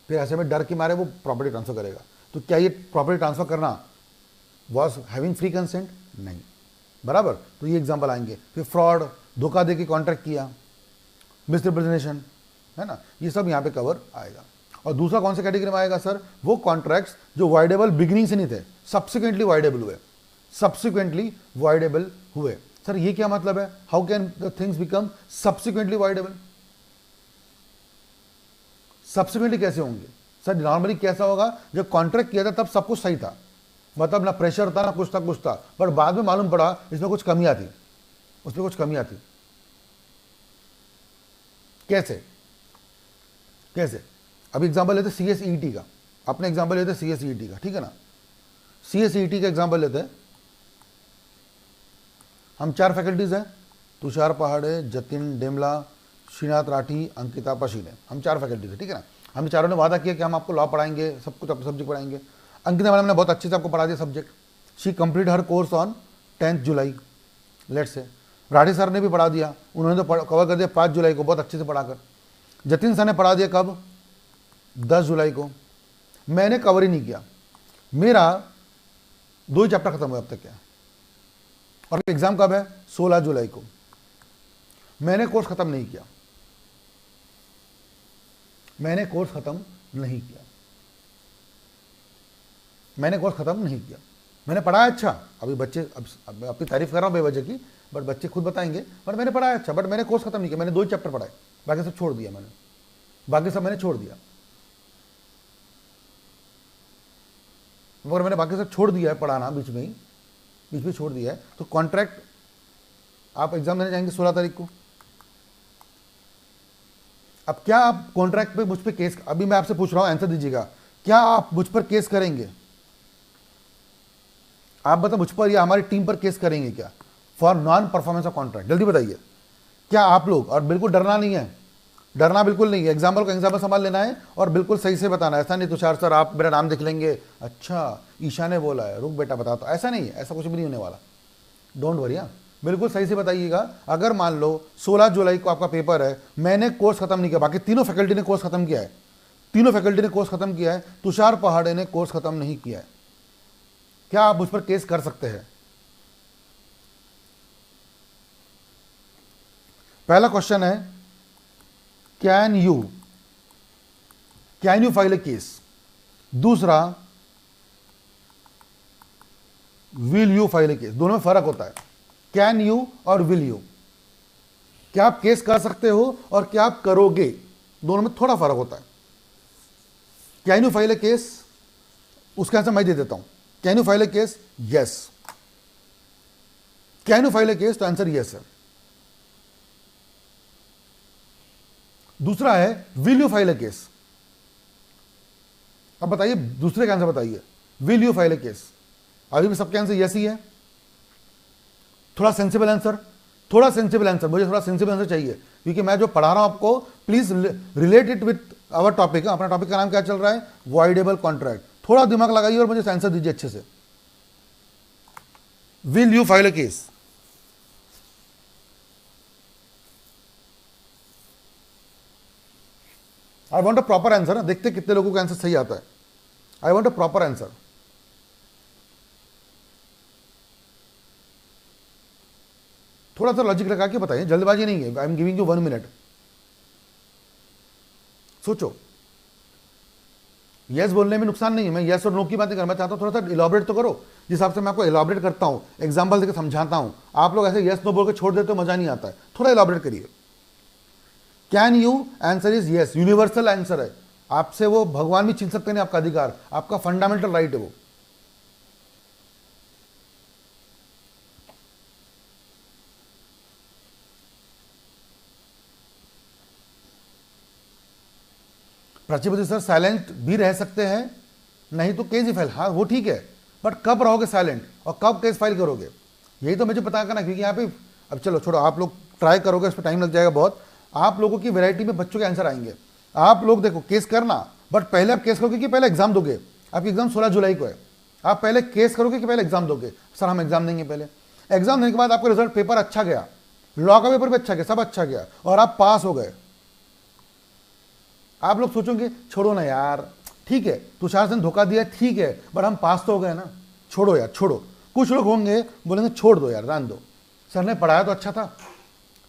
फिर ऐसे में डर के मारे वो प्रॉपर्टी ट्रांसफ़र करेगा। तो क्या ये प्रॉपर्टी ट्रांसफ़र करना वॉज हैविंग फ्री कंसेंट, नहीं, बराबर। तो ये एग्जाम्पल आएंगे। फिर फ्रॉड, धोखा दे के कॉन्ट्रैक्ट किया, मिसरिप्रेजेंटेशन, है ना, ये सब यहाँ पे कवर आएगा। और दूसरा कौन से कैटेगरी में आएगा सर, वो कॉन्ट्रैक्ट्स जो वाइडेबल बिगिनिंग से नहीं थे, सब्सिक्वेंटली वाइडेबल हुए। सर ये क्या मतलब है, how can the things become subsequently voidable, subsequently कैसे होंगे सर, नॉर्मली कैसा होगा, जब कॉन्ट्रैक्ट किया था तब सब कुछ सही था, मतलब ना प्रेशर था ना कुछ था, पर बाद में मालूम पड़ा इसमें कुछ कमियां थी, उसमें कुछ कमियां थी। कैसे अभी एग्जांपल लेते CSET का, अपने एग्जांपल लेते CSET का, ठीक है ना। CSET का एग्जांपल लेते हैं, हम 4 फैकल्टीज हैं, तुषार पहाड़े, जतिन डेमला, श्रीनाथ राठी, अंकिता पशीने, हम 4 फैकल्टीज हैं, ठीक है ना। हम चारों ने वादा किया कि हम आपको लॉ पढ़ाएंगे, सब कुछ सब्जेक्ट पढ़ाएंगे। अंकिता मैडम ने बहुत अच्छे से आपको पढ़ा दिया subject, she complete her course on 10 July, let's say. Rathi sir ने भी पढ़ा दिया, उन्होंने तो कवर कर दिया 5 जुलाई को, बहुत अच्छे से पढ़ाकर। जतिन सर ने पढ़ा दिया कब, 10 जुलाई को। मैंने कवर ही नहीं किया, मेरा 2 ही चैप्टर खत्म हुआ अब तक क्या, और एग्जाम कब है, 16 जुलाई को। मैंने कोर्स खत्म नहीं किया, मैंने कोर्स खत्म नहीं किया, मैंने पढ़ाया अच्छा। अभी बच्चे अब अपनी तारीफ कर रहा हूँ बेवजह की, बट बच्चे खुद बताएंगे, बट मैंने पढ़ाया अच्छा, बट मैंने कोर्स खत्म नहीं किया, मैंने 2 ही चैप्टर पढ़ाए, बाकी सब छोड़ दिया मैंने, अगर मैंने बाकी सब छोड़ दिया है पढ़ाना, बीच में छोड़ दिया है, तो कॉन्ट्रैक्ट आप एग्जाम देने जाएंगे 16 तारीख को। अब क्या आप कॉन्ट्रैक्ट पे मुझ पे केस, अभी मैं आपसे पूछ रहा हूं आंसर दीजिएगा, क्या आप मुझ पर केस करेंगे? आप बताओ मुझ पर या हमारी टीम पर केस करेंगे क्या for non performance of contract? जल्दी बताइए क्या आप लोग, और बिल्कुल डरना नहीं है, डरना बिल्कुल नहीं है, एग्जाम्पल का एग्जाम्पल संभाल लेना है और बिल्कुल सही से बताना है। ऐसा नहीं तुषार सर आप मेरा नाम देख लेंगे, अच्छा ईशा ने बोला है, रुक बेटा बता, तो ऐसा नहीं है, ऐसा कुछ भी नहीं होने वाला, डोंट वरी। बिल्कुल सही से बताइएगा। अगर मान लो 16 जुलाई को आपका पेपर है, मैंने कोर्स खत्म नहीं किया, बाकी तीनों फैकल्टी ने कोर्स खत्म किया है, तीनों फैकल्टी ने कोर्स खत्म किया है, तुषार पहाड़े ने कोर्स खत्म नहीं किया है, क्या आप उस पर केस कर सकते हैं? पहला क्वेश्चन है can you file a case. दूसरा will you file a case. दोनों में फर्क होता है, कैन यू और विल यू। क्या आप केस कर सकते हो और क्या आप करोगे, दोनों में थोड़ा फर्क होता है। Can you file a case, उसका आंसर मैं दे देता हूं। Can you file a case? Yes. Can you file a case, तो आंसर यस है। दूसरा है will you file a case. अब बताइए दूसरे का आंसर बताइए, will you file a case. अभी भी सबके आंसर यस ही है। थोड़ा सेंसिबल आंसर, थोड़ा सेंसिबल आंसर, मुझे थोड़ा सेंसिबल आंसर चाहिए क्योंकि मैं जो पढ़ा रहा हूं आपको, please relate it with our topic. अपना टॉपिक का नाम क्या चल रहा है? Voidable contract. थोड़ा दिमाग लगाइए और मुझे आंसर दीजिए अच्छे से। Will you file a case? I want a proper answer. देखते कितने लोगों का आंसर सही आता है। I want a proper answer. थोड़ा सा लॉजिक लगा के बताइए, जल्दबाजी नहीं है। I am giving you 1 minute, सोचो। यस बोलने में नुकसान नहीं है, मैं यस और नो की बात नहीं करना चाहता हूं। थोड़ा सा इलाबरेट तो करो, जिस हिसाब से मैं आपको इलाबरेट करता हूं, एग्जाम्पल देकर समझाता हूं। आप लोग ऐसे यस नो बोल के छोड़ देते हो, मजा नहीं आता है। थोड़ा इलाबरेट करिए। Can you, answer is yes. Universal answer है, आपसे वो भगवान भी छीन सकते नहीं आपका अधिकार, आपका फंडामेंटल राइट है वो। प्रतिपति सर साइलेंट भी रह सकते हैं, नहीं तो केस ही फाइल। हाँ वो ठीक है, बट कब रहोगे साइलेंट और कब केस फाइल करोगे, यही तो मुझे पता करना। क्योंकि यहाँ पे अब चलो छोड़ो, आप लोग ट्राई करोगे, इस पर टाइम लग जाएगा बहुत। आप लोगों की वैरायटी में बच्चों के आंसर आएंगे। आप लोग देखो केस करना, बट पहले आप केस करोगे कि पहले एग्जाम दोगे? आपकी एग्जाम 16 जुलाई को है। आप पहले केस करोगे कि पहले एग्जाम दोगे? सर हम एग्जाम देंगे पहले। एग्जाम देने के बाद आपका रिजल्ट, पेपर अच्छा गया, लॉ का पेपर भी अच्छा गया, सब अच्छा गया और आप पास हो गए, आप लोग सोचोगे छोड़ो ना यार, ठीक है तुषार ने धोखा दिया, ठीक है, बट हम पास तो हो गए ना, छोड़ो यार छोड़ो। कुछ लोग होंगे बोलेंगे छोड़ दो यार, जान दो, सर ने पढ़ाया तो अच्छा था,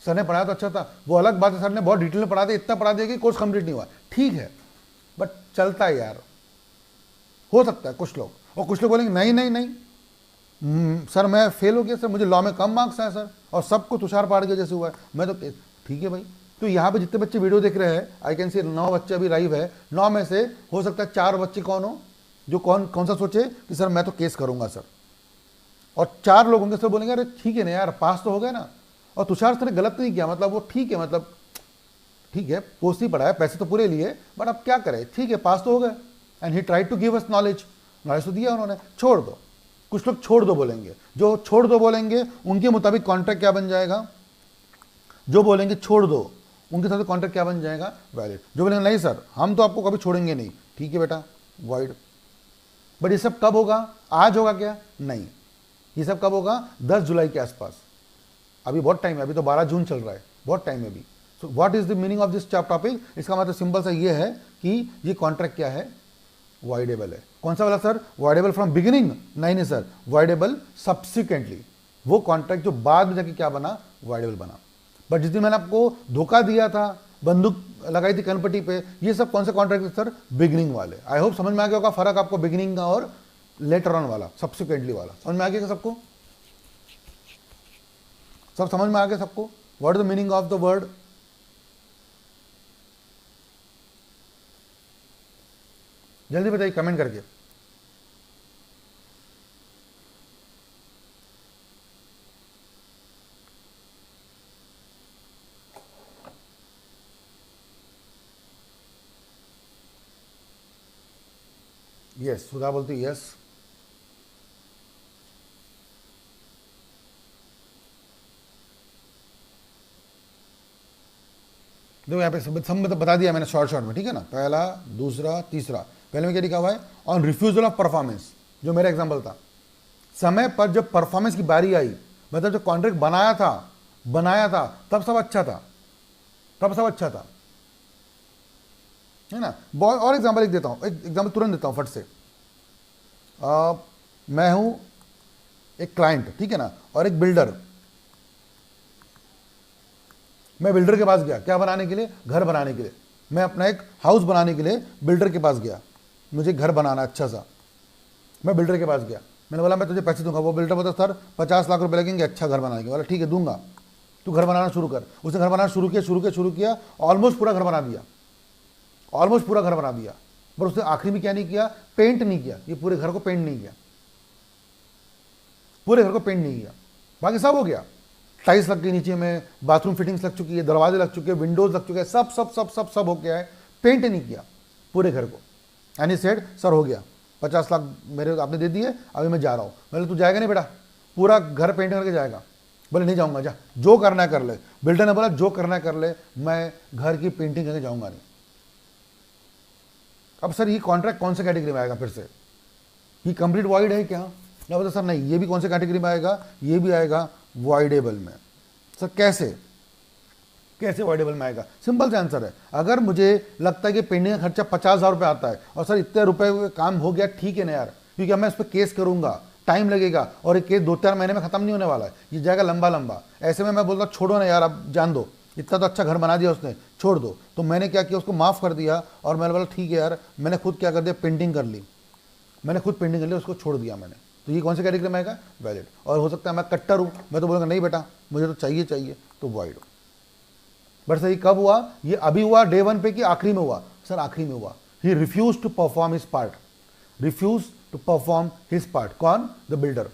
सर ने पढ़ाया तो अच्छा था। वो अलग बात है, सर ने बहुत डिटेल में पढ़ा दिया, इतना पढ़ा दिया कि कोर्स कंप्लीट नहीं हुआ, ठीक है, बट चलता है यार, हो सकता है कुछ लोग। और कुछ लोग बोलेंगे नहीं नहीं नहीं सर मैं फेल हो गया, सर मुझे लॉ में कम मार्क्स आए सर, और सबको तुषार पहाड़ के जैसे हुआ है, मैं तो ठीक है भाई। तो यहाँ पे जितने बच्चे वीडियो देख रहे हैं, आई कैन सी 9 बच्चे अभी लाइव है, 9 में से हो सकता है 4 बच्चे कौन हो जो कौन सा सोचे कि सर मैं तो केस करूंगा सर, और 4 लोग होंगे सर बोलेंगे अरे ठीक है ना यार, पास तो हो गए ना। और तुषार सर ने गलत नहीं किया, मतलब वो ठीक है, मतलब ठीक है कोर्स ही पढ़ाया, पैसे तो पूरे लिए, बट अब क्या करें, ठीक है पास तो हो गए। And he try to give us knowledge, knowledge तो दिया उन्होंने, छोड़ दो। कुछ लोग छोड़ दो बोलेंगे, जो छोड़ दो बोलेंगे उनके मुताबिक कॉन्ट्रैक्ट क्या बन जाएगा, जो बोलेंगे छोड़ दो उनके साथ कॉन्ट्रैक्ट क्या बन जाएगा, वैलिड। जो बोलेंगे नहीं सर हम तो आपको कभी छोड़ेंगे नहीं, ठीक है बेटा वॉइड। बट ये सब कब होगा, आज होगा क्या, नहीं, ये सब कब होगा, 10 जुलाई के आसपास। अभी बहुत टाइम है, अभी तो 12 जून चल रहा है, बहुत टाइम है अभी। So what is the meaning of this topic, इसका मतलब सिंपल सा ये है कि ये कॉन्ट्रैक्ट क्या है, वॉइडेबल है। कौन सा वाला सर, वॉइडेबल फ्रॉम बिगिनिंग, नहीं सर, वॉइडेबल सब्सिक्वेंटली, वो कॉन्ट्रैक्ट जो बाद में जाके क्या बना, वॉइडेबल बना। बट जिस दिन मैंने आपको धोखा दिया था, बंदूक लगाई थी कनपट्टी पे, ये सब कौन से कॉन्ट्रैक्ट थे सर, बिगिनिंग वाले। आई होप समझ में आ गया होगा फर्क आपको, बिगिनिंग का और लेटर ऑन वाला, सब्सिक्वेंटली वाला। समझ में आ गया सबको, सब समझ में आ गया सबको, what is the meaning of the word. जल्दी बताइए कमेंट करके। यस, सुधा बोलती यस। देखो यहाँ पे सब बता दिया मैंने शॉर्ट में, ठीक है ना, पहला दूसरा तीसरा। पहले में क्या लिखा हुआ है, ऑन रिफ्यूजल ऑफ परफॉर्मेंस, जो मेरा एग्जाम्पल था, समय पर जब परफॉर्मेंस की बारी आई, मतलब जब कॉन्ट्रैक्ट बनाया था तब सब अच्छा था, है ना। बहुत और एग्जाम्पल एक देता हूँ, एक एग्जाम्पल तुरंत देता हूँ फट से। मैं हूं एक क्लाइंट, ठीक है ना, और एक बिल्डर। मैं बिल्डर के पास गया, क्या बनाने के लिए, घर बनाने के लिए। मैं अपना एक हाउस बनाने के लिए बिल्डर के पास गया, मुझे घर बनाना अच्छा सा। मैं बिल्डर के पास गया, मैंने बोला मैं तुझे पैसे दूंगा। वो बिल्डर बोलता सर 50 लाख रुपए लगेंगे अच्छा घर बनाने के। बोला ठीक है दूंगा, तू घर बनाना शुरू कर। उसने घर बनाना शुरू किया, ऑलमोस्ट पूरा घर बना दिया, पर उसने आखिरी में क्या नहीं किया, पेंट नहीं किया। ये पूरे घर को पेंट नहीं किया, बाकी सब हो गया। टाइल्स लग गई नीचे में, बाथरूम फिटिंग्स लग चुकी है, दरवाजे लग चुके हैं, विंडोज लग चुके हैं, सब हो गया है, पेंट नहीं किया पूरे घर को। एंड ही सेड सर हो गया, 50 लाख मेरे आपने दे दिए, अभी मैं जा रहा हूँ। मैंने तू जाएगा नहीं बेटा, पूरा घर पेंट करके जाएगा। बोले नहीं जाऊँगा, जा जो करना है कर ले। बिल्डर ने बोला जो करना है कर ले, मैं घर की पेंटिंग करके जाऊँगा नहीं। अब सर ये कॉन्ट्रैक्ट कौन से कैटेगरी में आएगा, फिर से ये कंप्लीट वॉइड है क्या? ना बोलते सर नहीं, ये भी कौन से कैटेगरी में आएगा, ये भी आएगा वॉइडेबल में। सर कैसे वॉइडेबल में आएगा? सिंपल सा आंसर है, अगर मुझे लगता है कि पेंटिंग का खर्चा 50,000 रुपये आता है और सर इतने रुपए काम हो गया, ठीक है ना यार, क्योंकि मैं इस पर केस करूंगा, टाइम लगेगा और ये केस 2-4 महीने में खत्म नहीं होने वाला है, ये जाएगा लंबा। ऐसे में मैं बोलता छोड़ो ना यार, अब जान दो, इतना तो अच्छा घर बना दिया उसने, छोड़ दो। तो मैंने क्या किया, उसको माफ़ कर दिया और मैंने बोला ठीक है यार, मैंने खुद क्या कर दिया, पेंटिंग कर ली, उसको छोड़ दिया मैंने। तो ये कौन से कैटेगरी में आएगा, वैलिड। और हो सकता है मैं कट्टर हूँ, मैं तो बोलूँगा नहीं बेटा मुझे तो चाहिए, तो वॉइड। बट सर ये कब हुआ, ये अभी हुआ डे 1 पे कि आखिरी में हुआ? सर आखिरी में हुआ। He refuse to perform his part, कौन? The builder.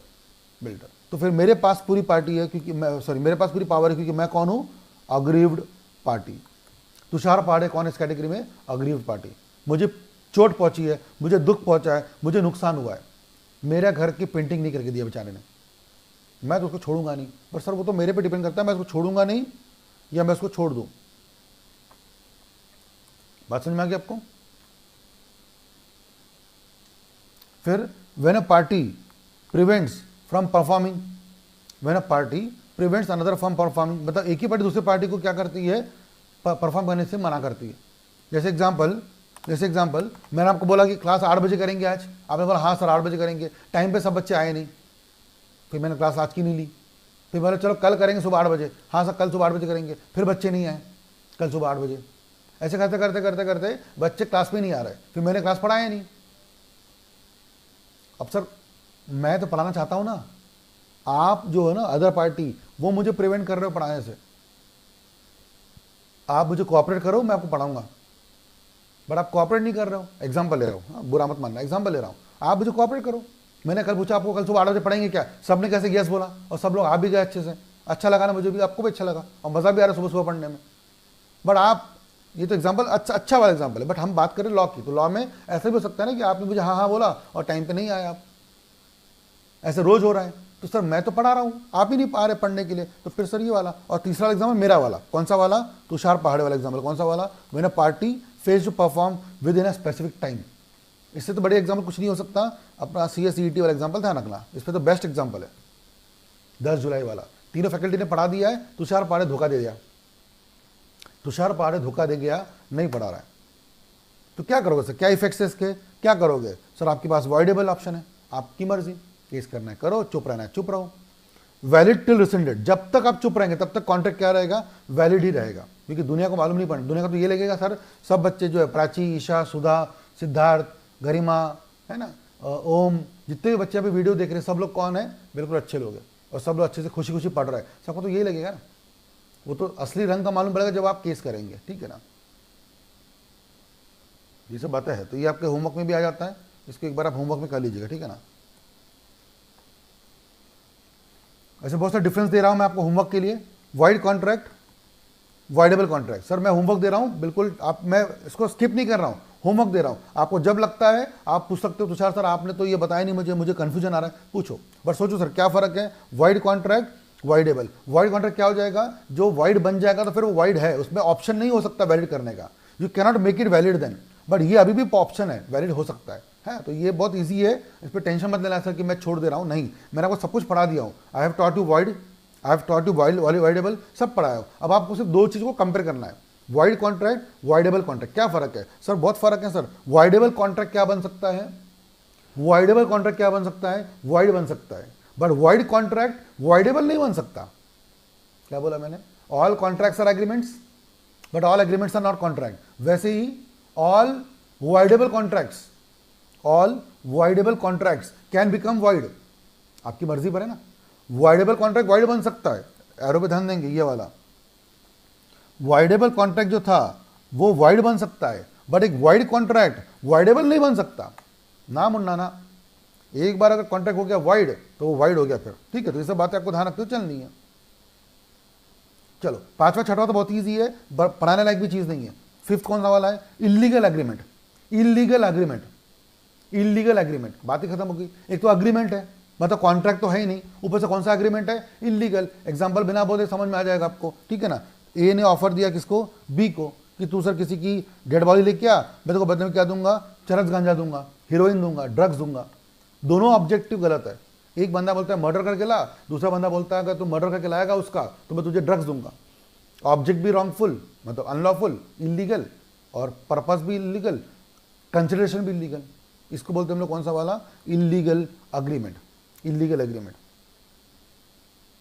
तो फिर मेरे पास पूरी पार्टी है, क्योंकि मेरे पास पूरी पावर है, क्योंकि मैं कौन हूँ, अग्रीव्ड पार्टी। तुषार पाड़े कौन इस कैटेगरी में, अग्रीव्ड पार्टी। मुझे चोट पहुंची है, मुझे दुख पहुंचा है, मुझे नुकसान हुआ है, मेरा घर की पेंटिंग नहीं करके दिया बेचारे ने, मैं तो उसको छोड़ूंगा नहीं। पर सर वो तो मेरे पे डिपेंड करता है, मैं उसको छोड़ूंगा नहीं या मैं उसको छोड़ दूं। बात समझ में आ गई आपको? फिर when a party prevents from performing, another from performing, मतलब एक ही पार्टी दूसरी पार्टी को क्या करती है, परफॉर्म करने से मना करती है। जैसे एग्जाम्पल मैंने आपको बोला कि क्लास 8 बजे करेंगे आज, आपने बोला हाँ सर 8 बजे करेंगे, टाइम पे सब बच्चे आए नहीं, फिर मैंने क्लास आज की नहीं ली। फिर बोला चलो कल करेंगे सुबह 8 बजे, हाँ सर कल सुबह 8 बजे करेंगे, फिर बच्चे नहीं आए, कल सुबह 8 बजे। ऐसे करते बच्चे क्लास में नहीं आ रहे, फिर मैंने क्लास पढ़ाया नहीं। अब सर मैं तो पढ़ाना चाहता हूँ ना, आप जो है ना अदर पार्टी, वो मुझे प्रिवेंट कर रहे हो पढ़ाने से। आप मुझे कोऑपरेट करो, मैं आपको पढ़ाऊंगा, बट आप कोऑपरेट नहीं कर रहे हो। एग्जाम्पल ले रहा हूँ, बुरा मत मानना, एग्जाम्पल ले रहा हूँ, आप मुझे कोऑपरेट करो। मैंने कल पूछा आपको कल सुबह 8 बजे पढ़ेंगे क्या, सबने कैसे यस बोला, और सब लोग आ भी गए अच्छे से, अच्छा लगा ना, मुझे भी, आपको भी अच्छा लगा और मज़ा भी आ रहा सुबह सुबह पढ़ने में। बट आप, ये तो एग्जाम्पल अच्छा वाला एग्जाम्पल है, बट हम बात करें लॉ की, तो लॉ में ऐसा भी हो सकता है ना कि आपने मुझे हाँ बोला और टाइम पे नहीं आए आप, ऐसे रोज हो रहा है। तो सर मैं तो पढ़ा रहा हूँ, आप ही नहीं आ रहे पढ़ने के लिए, तो फिर सर ये वाला। और तीसरा एग्जाम्पल मेरा वाला, कौन सा वाला, तुषार पहाड़े वाला एग्जाम्पल, कौन सा वाला, when a party fails to perform within a specific time. इससे तो बड़े एग्जाम्पल कुछ नहीं हो सकता, अपना CSET वाला एग्जाम्पल ध्यान रखना, इस पर तो बेस्ट एग्जाम्पल है 10 जुलाई वाला। तीनों फैकल्टी ने पढ़ा दिया है, तुषार पहाड़े धोखा दे गया, नहीं पढ़ा रहा है। तो क्या करोगे सर, क्या इफेक्ट्स है इसके, क्या करोगे सर? आपके पास वॉइडेबल ऑप्शन है, आपकी मर्जी, केस करना है करो, चुप रहना है चुप रहो। वैलिड टिल रिसेंडेड, जब तक आप चुप रहेंगे तब तक कॉन्ट्रैक्ट क्या रहेगा, वैलिड ही रहेगा, क्योंकि दुनिया को मालूम नहीं पड़ेगा। दुनिया को तो ये लगेगा सर सब बच्चे जो है, प्राची, ईशा, सुधा, सिद्धार्थ, गरिमा, है ना, ओम, जितने भी बच्चे अभी वीडियो देख रहे हैं सब लोग कौन है, बिल्कुल अच्छे लोग हैं और सब लोग अच्छे से खुशी खुशी पढ़ रहे हैं, सबको तो यही लगेगा ना। वो तो असली रंग का मालूम पड़ेगा जब आप केस करेंगे, ठीक है ना। ये सब बातें हैं, तो ये आपके होमवर्क में भी आ जाता है, इसको एक बार आप होमवर्क में कर लीजिएगा, ठीक है ना। ऐसे बहुत सारे डिफरेंस दे रहा हूं मैं आपको होमवर्क के लिए। Void contract, voidable contract, sir मैं होमवर्क दे रहा हूं, बिल्कुल आप, मैं इसको स्किप नहीं कर रहा हूं, होमवर्क दे रहा हूं। आपको जब लगता है आप पूछ सकते हो, तुषार सर आपने तो ये बताया नहीं मुझे कंफ्यूजन आ रहा है, पूछो। बट सोचो सर क्या फर्क है void contract voidable. Wide contract क्या हो जाएगा, जो वाइड बन जाएगा तो फिर वो वाइड है, उसमें ऑप्शन नहीं हो सकता वैलिड करने का, you cannot make it valid then, but ये अभी भी ऑप्शन है, वैलिड हो सकता है। तो ये बहुत ईजी है, इस पर टेंशन मत लेना सर कि मैं छोड़ दे रहा हूँ, नहीं, मैंने आपको सब कुछ पढ़ा दिया हूँ। I have taught you wide, I have taught you voidable, सब पढ़ाया हो। अब आपको सिर्फ दो चीज़ को कंपेयर करना है, वाइड कॉन्ट्रैक्ट, वाइडेबल कॉन्ट्रैक्ट। क्या फर्क है सर? बहुत फर्क है सर। वाइडेबल कॉन्ट्रैक्ट क्या बन सकता है, वाइडेबल कॉन्ट्रैक्ट क्या बन सकता है, वाइड बन सकता है, बट वाइड कॉन्ट्रैक्ट वाइडेबल नहीं बन सकता। क्या बोला मैंने? All contracts are agreements but all agreements are not contract. वैसे ही all voidable contracts, all voidable contracts can become void, आपकी मर्जी पर है ना। वाइडेबल कॉन्ट्रैक्ट वाइड बन सकता है, एरो पे ध्यान देंगे, ये वाला वाइडेबल कॉन्ट्रैक्ट जो था वो वाइड बन सकता है, बट एक वाइड कॉन्ट्रैक्ट वाइडेबल नहीं बन सकता ना मुन्ना ना। एक बार अगर कॉन्ट्रैक्ट हो गया वाइड तो वो वाइड हो गया फिर, ठीक है। तो ये सब बातें आपको ध्यान रखते हुए चलनी है। चलो पांचवा छठवा तो बहुत ईजी है, पढ़ाने लायक भी चीज नहीं है। फिफ्थ कौन सा वाला है? Illegal agreement. Illegal agreement, illegal agreement, बात ही खत्म हो गई। एक तो अग्रीमेंट है, मतलब कॉन्ट्रैक्ट तो है ही नहीं, ऊपर से कौन सा एग्रीमेंट है? इलीगल। एग्जांपल बिना बोले समझ में आ जाएगा आपको, ठीक है ना। ए ने ऑफर दिया किसको? बी को, कि तू सर किसी की डेड बॉडी लेके आ, मैं तेरे को बदले में क्या दूंगा? चरस गांजा दूंगा, हीरोइन दूंगा, ड्रग्स दूंगा। दोनों ऑब्जेक्टिव गलत है। एक बंदा बोलता है मर्डर करके ला, दूसरा बंदा बोलता है अगर तू मर्डर करके लाएगा उसका तो मैं तुझे ड्रग्स दूंगा। ऑब्जेक्ट भी रॉन्गफुल, मतलब अनलॉफुल, इलीगल, और पर्पस भी इलीगल, कंसिडरेशन भी इलीगल। इसको बोलते हैं हम लोग कौन सा वाला? Illegal agreement. इलीगल एग्रीमेंट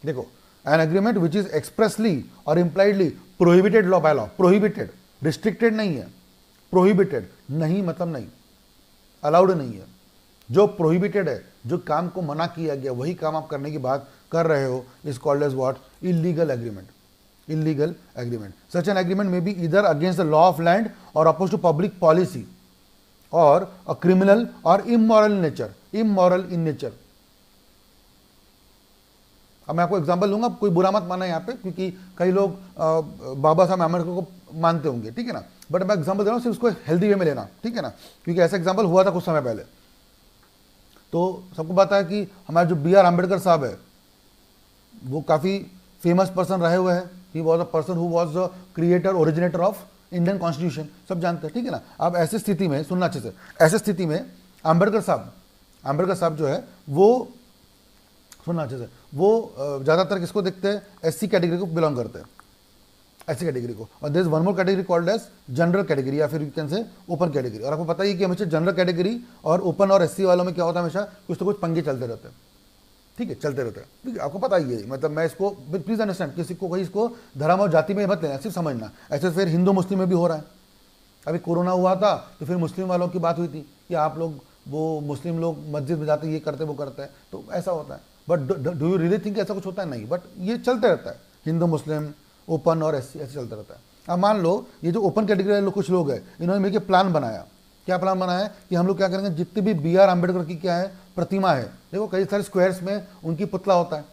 देखो, an agreement which is expressly or impliedly prohibited law by law. Prohibited, restricted नहीं है, प्रोहिबिटेड नहीं मतलब नहीं, अलाउड नहीं है। जो प्रोहिबिटेड है, जो काम को मना किया गया वही काम आप करने की बात कर रहे हो, is called as what? Illegal agreement. Illegal agreement. Such an agreement may be either against the law of land or oppose to public policy or a criminal or immoral in nature. Immoral in nature. अब मैं आपको example लूंगा, कोई बुरा मत माना यहाँ पे, क्योंकि कई लोग बाबा साहब आम्बेडकर को मानते होंगे, ठीक है ना। बट मैं एग्जांपल दे रहा हूँ, सिर्फ उसको हेल्दी वे में लेना, ठीक है ना, क्योंकि ऐसा एग्जांपल हुआ था कुछ समय पहले। तो सबको पता है कि हमारे जो बी आर अम्बेडकर साहब है वो काफ़ी फेमस पर्सन रहे हुए हैं। He was a person who was the creator, originator of Indian constitution, सब जानते हैं, ठीक है ना। अब ऐसी स्थिति में सुनना अच्छे से, ऐसी स्थिति में अम्बेडकर साहब जो है वो, सुनना अच्छे से, वो ज़्यादातर किसको देखते हैं? एससी कैटेगरी को बिलोंग करते हैं, एससी कैटेगरी को। और there is one more category called as general category, या फिर यू कैन से ओपन कैटेगरी। और आपको पता ही है कि हमेशा जनरल कैटेगरी और ओपन और एससी वालों में क्या होता है? हमेशा कुछ तो कुछ पंगे चलते रहते हैं, ठीक है, चलते रहते हैं, ठीक है। आपको पता ही है, मतलब मैं इसको प्लीज अंडरस्टैंड, किसी को कहीं इसको धर्म और जाति में मत लेना, सिर्फ समझना। ऐसे फिर हिंदू मुस्लिम में भी हो रहा है। अभी कोरोना हुआ था तो फिर मुस्लिम वालों की बात हुई थी कि आप लोग, वो मुस्लिम लोग मस्जिद में जाते, ये करते वो करते हैं, तो ऐसा होता है। But do you really think ऐसा कुछ होता है? नहीं, बट ये चलते रहता है, हिंदू मुस्लिम, ओपन और एससी, ऐसे चलता रहता है। अब मान लो ये जो ओपन कैटेगरी वाले कुछ लोग हैं, इन्होंने मिलकर प्लान बनाया। क्या प्लान बनाया है? कि हम लोग क्या करेंगे, जितने भी बी आर अम्बेडकर की क्या है प्रतिमा है, देखो कई सारे स्क्वायर्स में उनकी पुतला होता है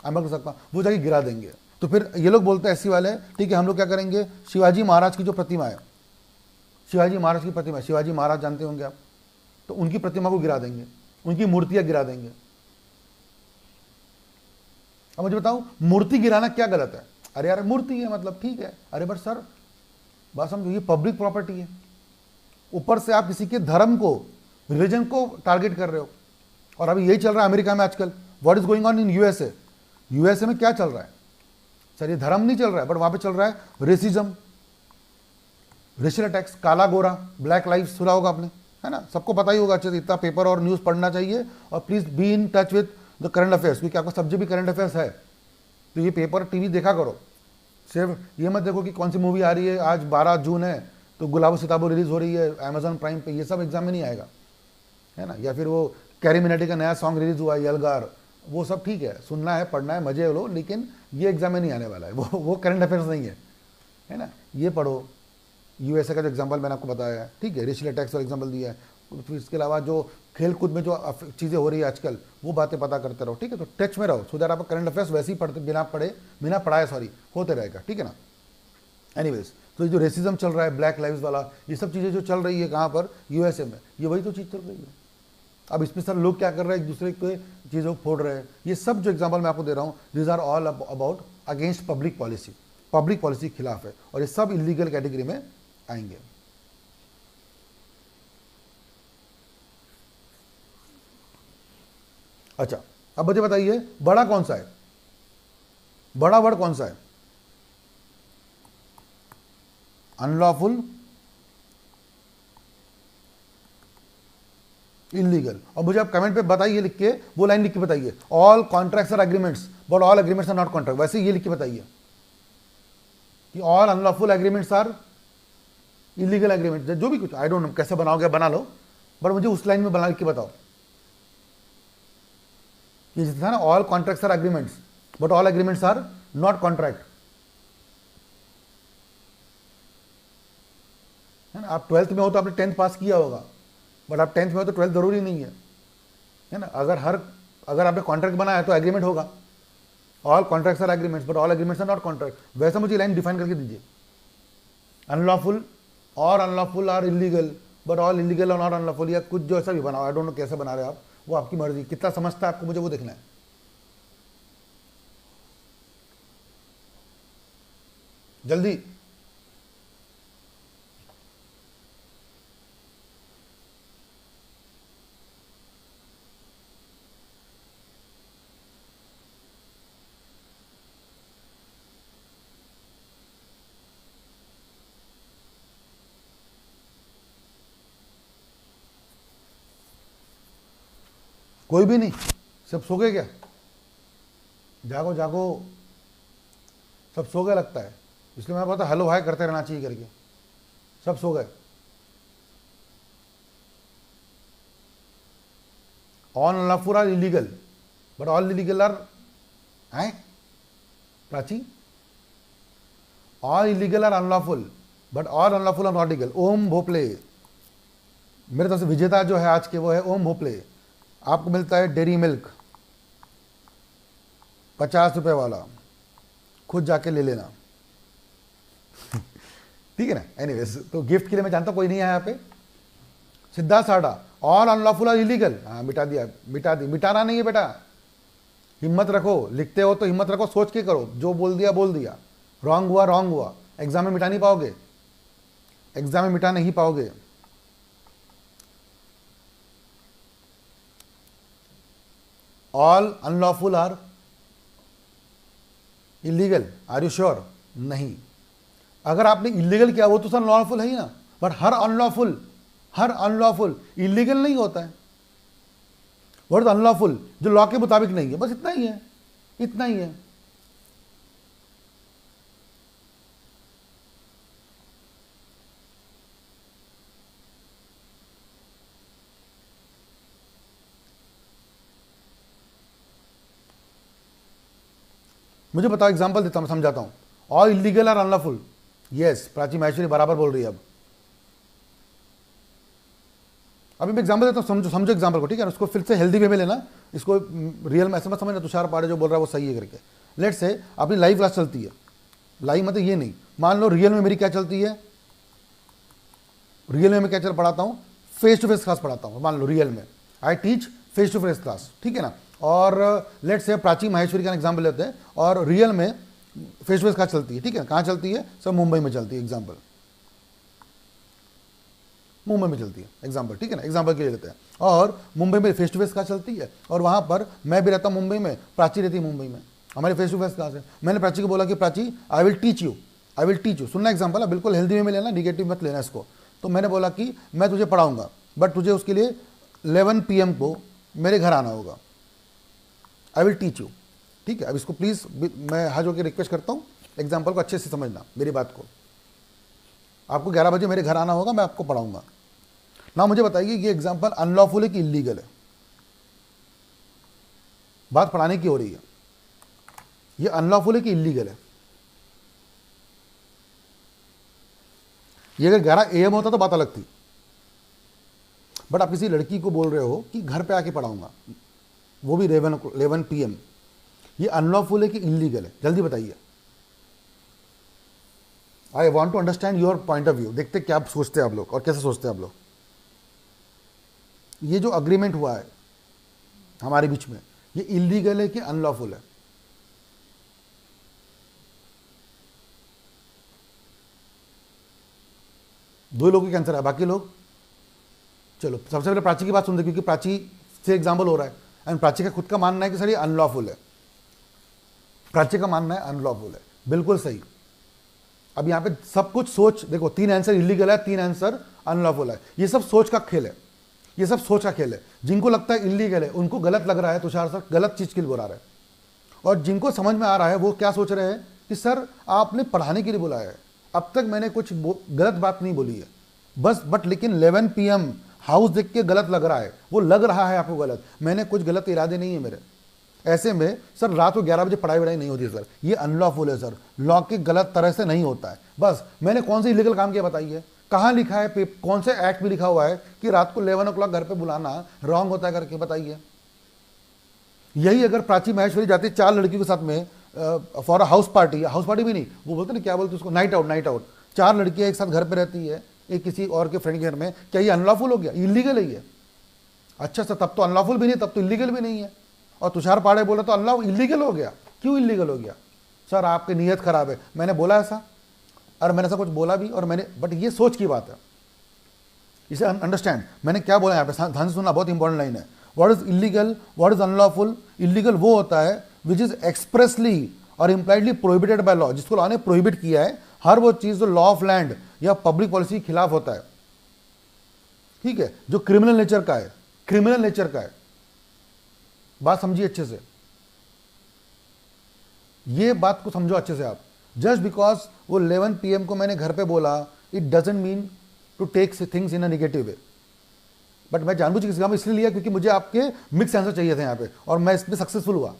अम्बेडकर साहब का, वो जाके गिरा देंगे। तो फिर ये लोग बोलते हैं एससी वाले, ठीक है हम लोग क्या करेंगे, शिवाजी महाराज की जो प्रतिमा है, शिवाजी महाराज की प्रतिमा, शिवाजी महाराज जानते होंगे आप, तो उनकी प्रतिमा को गिरा देंगे, उनकी मूर्तियां गिरा देंगे। अब मुझे बताओ, मूर्ति गिराना क्या गलत है? अरे यार मूर्ति है मतलब ठीक है, अरे बट सर बात समझो, ये पब्लिक प्रॉपर्टी है। ऊपर से आप किसी के धर्म को, रिलीजन को टारगेट कर रहे हो। और अभी यही चल रहा है अमेरिका में आजकल। What is going on in USA? USA में क्या चल रहा है सर? ये धर्म नहीं चल रहा है, बट वहां पे चल रहा है रेसिज्म, रेशियल अटैक्स, काला गोरा, ब्लैक लाइव्स, सुना होगा आपने, है ना, सबको पता ही होगा अच्छे से। इतना पेपर और न्यूज़ पढ़ना चाहिए, और please be in touch with the current affairs, क्योंकि आपका सब्जेक्ट भी करंट अफेयर्स है। तो ये पेपर टीवी देखा करो, सिर्फ ये मत देखो कि कौन सी मूवी आ रही है, आज 12 जून है तो गुलाबो सिताबो रिलीज हो रही है अमेजॉन प्राइम पे, ये सब एग्जाम में नहीं आएगा, है ना। या फिर वो कैरी मिनाटी का नया सॉन्ग रिलीज हुआ है यलगार, वो सब ठीक है, सुनना है, पढ़ना है, मजे लो, लेकिन ये एग्जाम में नहीं आने वाला है, वो करंट अफेयर्स नहीं है ना। ये पढ़ो, यूएसए का जो एग्जाम्पल मैंने आपको बताया है, ठीक है, रेशियल अटैक्स का एग्जाम्पल दिया है। फिर इसके अलावा जो खेल कूद में जो चीज़ें हो रही है आजकल, वो बातें पता करते रहो, ठीक है। तो टच में रहो, सो दैट आपका करंट अफेयर्स वैसे ही पढ़ते बिना पढ़ाए होते रहेगा, ठीक है ना। एनीवेज, तो ये जो रेसिज्म चल रहा है, ब्लैक लाइव्स वाला, ये सब चीज़ें जो चल रही है कहाँ पर? यूएसए में। ये वही तो चीज़ चल रही है, अब इसमें सर लोग क्या कर रहे हैं, एक दूसरे के चीज़ों को फोड़ रहे हैं। ये सब जो एग्जाम्पल मैं आपको दे रहा हूँ, this are all about against public policy, public policy के खिलाफ है, और ये सब इलीगल कैटेगरी में आएंगे। अच्छा, अब मुझे बताइए बड़ा कौन सा है, बड़ा वर्ड कौन सा है? Unlawful, illegal. और मुझे आप कमेंट पे बताइए, लिख के वो लाइन लिख के बताइए, all contracts are agreements but all agreements are not contract. वैसे ये लिख के बताइए कि all unlawful agreements are illegal agreement, जो भी कुछ, आई डोंट नो कैसे बनाओगे बना लो, बट मुझे उस लाइन में बना लिख के बताओ। ये जितना ना, all contracts are agreements but all agreements are not contract, है ना। आप 12th में हो तो आपने 10th पास किया होगा, बट आप 10th में हो तो 12th जरूरी नहीं है ना। अगर आपने कॉन्ट्रैक्ट बनाया तो एग्रीमेंट होगा, all contracts are agreements but all agreements are not contract. वैसे मुझे लाइन डिफाइन करके दीजिए, unlawful all unlawful are illegal but all illegal are not unlawful, या कुछ जो ऐसा भी बनाओ, आई डोंट नो कैसे बना रहे हो आप, वो आपकी मर्जी, कितना समझता है आपको, मुझे वो देखना है। जल्दी, कोई भी नहीं, सब सो गए क्या? जागो जागो, सब सो गए लगता है, इसलिए मैं पता हेलो हाय करते रहना चाहिए करके। सब सो गए। On unlawful are illegal but all illegal are, हैं Prachi, all illegal are unlawful but all unlawful are not legal. Om Bhople, मेरे तरफ से विजेता जो है आज के वो है ओम भोपले। आपको मिलता है डेरी मिल्क 50 रुपए वाला, खुद जाके ले लेना। ठीक है ना। एनीवेज, तो गिफ्ट के लिए मैं जानता हूं कोई नहीं है यहाँ पे। सिद्धार्थ साडा, ऑल अनलॉफुल और इलीगल, हाँ मिटा दिया, मिटा दी, मिटाना नहीं है बेटा, हिम्मत रखो, लिखते हो तो हिम्मत रखो, सोच के करो, जो बोल दिया, रॉन्ग हुआ, एग्जाम में मिटा नहीं पाओगे, एग्जाम में मिटा नहीं पाओगे। All unlawful are illegal, are you sure? नहीं, अगर आपने इलीगल किया वो तो सर लॉफुल है ही ना, बट हर अनलॉफुल इलीगल नहीं होता है। वर्ड अनलॉफुल जो लॉ के मुताबिक नहीं है, बस इतना ही है, इतना ही है। मुझे बताओ, एग्जांपल देता हूं, समझाता हूं। ऑल इलीगल और अनलॉफुल, यस प्राची महेश्वरी बराबर बोल रही है। अब अभी मैं एग्जांपल देता हूं, समझो एग्जांपल को, ठीक है। उसको फिर से हेल्दी वे में लेना, इसको रियल में ऐसे मत समझना तुषार पाड़े जो बोल रहा है वो सही है करके। लेट से अपनी लाइव क्लास चलती है, लाइव मतलब ये नहीं, मान लो रियल में मेरी क्या चलती है, रियल में मैं क्या पढ़ाता हूँ, फेस टू फेस क्लास पढ़ाता हूँ। मान लो रियल में I teach face to face class, ठीक है ना। और लेट से प्राची माहेश्वरी का एग्जाम्पल लेते हैं, और रियल में फेस टू फेस क्लास चलती है, ठीक है। कहाँ चलती है? सब मुंबई में चलती है, एग्जाम्पल मुंबई में चलती है, एग्जाम्पल, ठीक है ना, एग्जाम्पल के लिए लेते हैं। और मुंबई में फेस टू फेस क्लास चलती है, और वहाँ पर मैं भी रहता हूँ मुंबई में, प्राची रहती है मुंबई में, हमारी फेस टू फेस क्लास है। मैंने प्राची को बोला कि Prachi I will teach you, सुनना एग्जाम्पल है, बिल्कुल हेल्दी वे में लेना, निगेटिव मत लेना इसको। तो मैंने बोला कि मैं तुझे पढ़ाऊंगा, बट तुझे उसके लिए 11 PM को मेरे घर आना होगा, आई विल टीच यू, ठीक है। अब इसको प्लीज़ मैं हाथ जोड़ के रिक्वेस्ट करता हूँ, एग्जाम्पल को अच्छे से समझना मेरी बात को। आपको 11 बजे मेरे घर आना होगा, मैं आपको पढ़ाऊंगा ना। मुझे बताइए ये एग्जाम्पल अनलॉफुल है कि इलीगल है? बात पढ़ाने की हो रही है, ये अनलॉफुल है कि इलीगल है? ये अगर 11 AM होता तो बात अलग थी, बट आप किसी लड़की को बोल रहे हो कि घर पे आके पढ़ाऊंगा, वो भी 11 PM, ये अनलॉफुल है कि इलीगल है? जल्दी बताइए। I want to understand your point of view. देखते क्या सोचते हैं आप लोग और कैसे सोचते हैं आप लोग। ये जो अग्रीमेंट हुआ है हमारे बीच में, ये इलीगल है कि अनलॉफुल है? दो लोगों की आंसर है, बाकी लोग चलो सबसे पहले प्राची की बात सुनते, क्योंकि प्राची से एग्जाम्पल हो रहा है एंड प्राची का खुद का मानना है कि सर ये अनलॉफुल है। प्राची का मानना है अनलॉफुल है, बिल्कुल सही। अब यहाँ पे सब कुछ सोच, देखो 3 आंसर इलीगल है, 3 आंसर अनलॉफुल है। ये सब सोच का खेल है, ये सब सोच का खेल है। जिनको लगता है इलीगल है उनको गलत लग रहा है, तुषार सर गलत चीज के लिए बुला रहे हैं। और जिनको समझ में आ रहा है वो क्या सोच रहे हैं कि सर आपने पढ़ाने के लिए बुलाया है, अब तक मैंने कुछ गलत बात नहीं बोली है बस, बट लेकिन 11 PM हाउस देख के गलत लग रहा है, वो लग रहा है आपको गलत, मैंने कुछ गलत इरादे नहीं है मेरे। ऐसे में सर रात को 11 बजे पढ़ाई वढ़ाई नहीं होती सर, ये अनलॉफुल है सर, लॉ के गलत तरह से नहीं होता है। बस मैंने कौन सा इलीगल काम किया बताइए, कहाँ लिखा है, कौन से एक्ट में लिखा हुआ है कि रात को 11 o'clock घर पे बुलाना रॉन्ग होता है करके बताइए। यही अगर प्राची महेश्वरी जाती 4 लड़कियों के साथ में फॉर अ हाउस पार्टी भी नहीं, वो बोलते ना क्या बोलते उसको, नाइट आउट, 4 लड़कियां एक साथ घर पे रहती है एक किसी और के फ्रेंड के घर में, क्या ये अनलॉफुल हो गया? इलीगल है ये। अच्छा सर तब तो अनलॉफुल भी नहीं, तब तो इलीगल भी नहीं है। और तुषार पाड़े बोले तो अनलॉ इलीगल हो गया। क्यों इलीगल हो गया? सर आपकी नीयत खराब है, मैंने बोला ऐसा, और मैंने ऐसा कुछ बोला भी, और मैंने, बट ये सोच की बात है, इसे अंडरस्टैंड। मैंने क्या बोला यहाँ पे, ध्यान से सुनना, बहुत इंपॉर्टेंट लाइन है। What is illegal, what is unlawful? Illegal वो होता है विच is expressly or impliedly prohibited by law, जिसको लॉ ने प्रोहिबिट किया है, हर वो चीज जो लॉ ऑफ लैंड या पब्लिक पॉलिसी के खिलाफ होता है, ठीक है, जो क्रिमिनल नेचर का है, क्रिमिनल नेचर का है। बात समझिए अच्छे से, ये बात को समझो अच्छे से आप। जस्ट बिकॉज वो 11 PM को मैंने घर पे बोला, it doesn't mean to take things in a negative way. But मैं जानबूझ के एग्जाम इसलिए लिया क्योंकि मुझे आपके मिक्स आंसर चाहिए थे यहाँ पे, और मैं इसमें सक्सेसफुल हुआ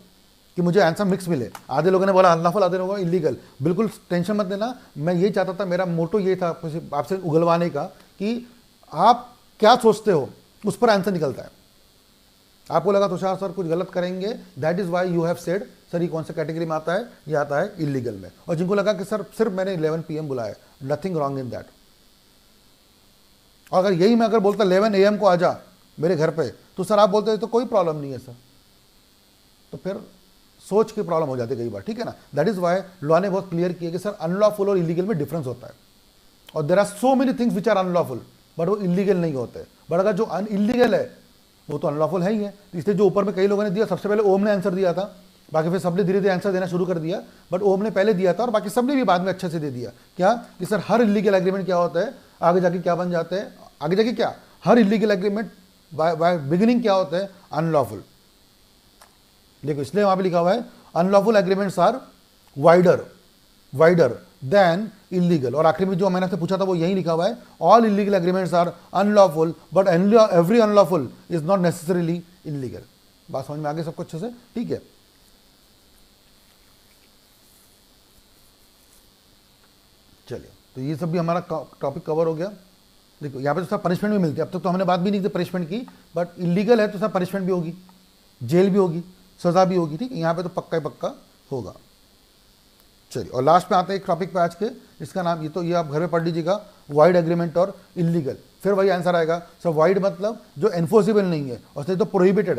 कि मुझे आंसर मिक्स मिले। आधे लोगों ने बोला अनलॉफुल, आधे लोगों ने इलीगल। बिल्कुल टेंशन मत लेना, मैं ये चाहता था, मेरा मोटो ये था आपसे उगलवाने का कि आप क्या सोचते हो उस पर आंसर निकलता है। आपको लगा तुषार सर कुछ गलत करेंगे, that is why you have said sir ये कौन सा कैटेगरी में आता है, ये आता है इलीगल में। और जिनको लगा कि सर सिर्फ मैंने 11 PM बुलाया, नथिंग रॉन्ग इन दैट। और अगर यही मैं अगर बोलता 11 AM को आजा मेरे घर पे, तो सर आप बोलते तो कोई प्रॉब्लम नहीं है सर, तो फिर सोच की प्रॉब्लम हो जाती है कई बार, ठीक है ना। दैट इज वाई लॉ ने बहुत क्लियर किया कि सर अनलॉफुल और इलीगल में डिफरेंस होता है। और there are so many things which are unlawful but वो इलीगल नहीं होते। बट अगर जो इलीगल है वो तो अनलॉफुल है ही है। इसलिए जो ऊपर में कई लोगों ने दिया, सबसे पहले ओम ने आंसर दिया था, बाकी फिर सबने धीरे धीरे आंसर देना शुरू कर दिया, बट ओम ने पहले दिया था और बाकी सबने भी बाद में अच्छे से दे दिया। क्या कि सर हर इलीगल एग्रीमेंट क्या होता है, आगे जाके क्या बन जाते हैं, आगे जाके क्या, हर इलीगल एग्रीमेंट बाय बिगिनिंग क्या होता है, अनलॉफुल। देखो इसलिए वहां पे लिखा हुआ है unlawful agreements are wider than illegal. और आखिरी में जो मैंने आपसे पूछा था वो यही लिखा हुआ है, all illegal agreements are unlawful but every unlawful is not necessarily illegal. बात समझ में आ गई सबको अच्छे से, ठीक है। चलिए तो ये सब भी हमारा टॉपिक कवर हो गया। देखो यहाँ पे तो सब पनिशमेंट भी मिलती है, अब तक तो हमने बात भी नहीं की पनिशमेंट की, बट इलीगल है तो सब पनिशमेंट भी होगी, जेल भी होगी, सजा भी होगी, ठीक है। यहाँ पे तो पक्का ही पक्का होगा। चलिए और लास्ट में आते हैं एक टॉपिक पे आज के, इसका नाम ये आप घर में पढ़ लीजिएगा, वाइड एग्रीमेंट और इलीगल। फिर वही आंसर आएगा सर, वाइड मतलब जो एनफोर्सेबल नहीं है और सही तो प्रोहिबिटेड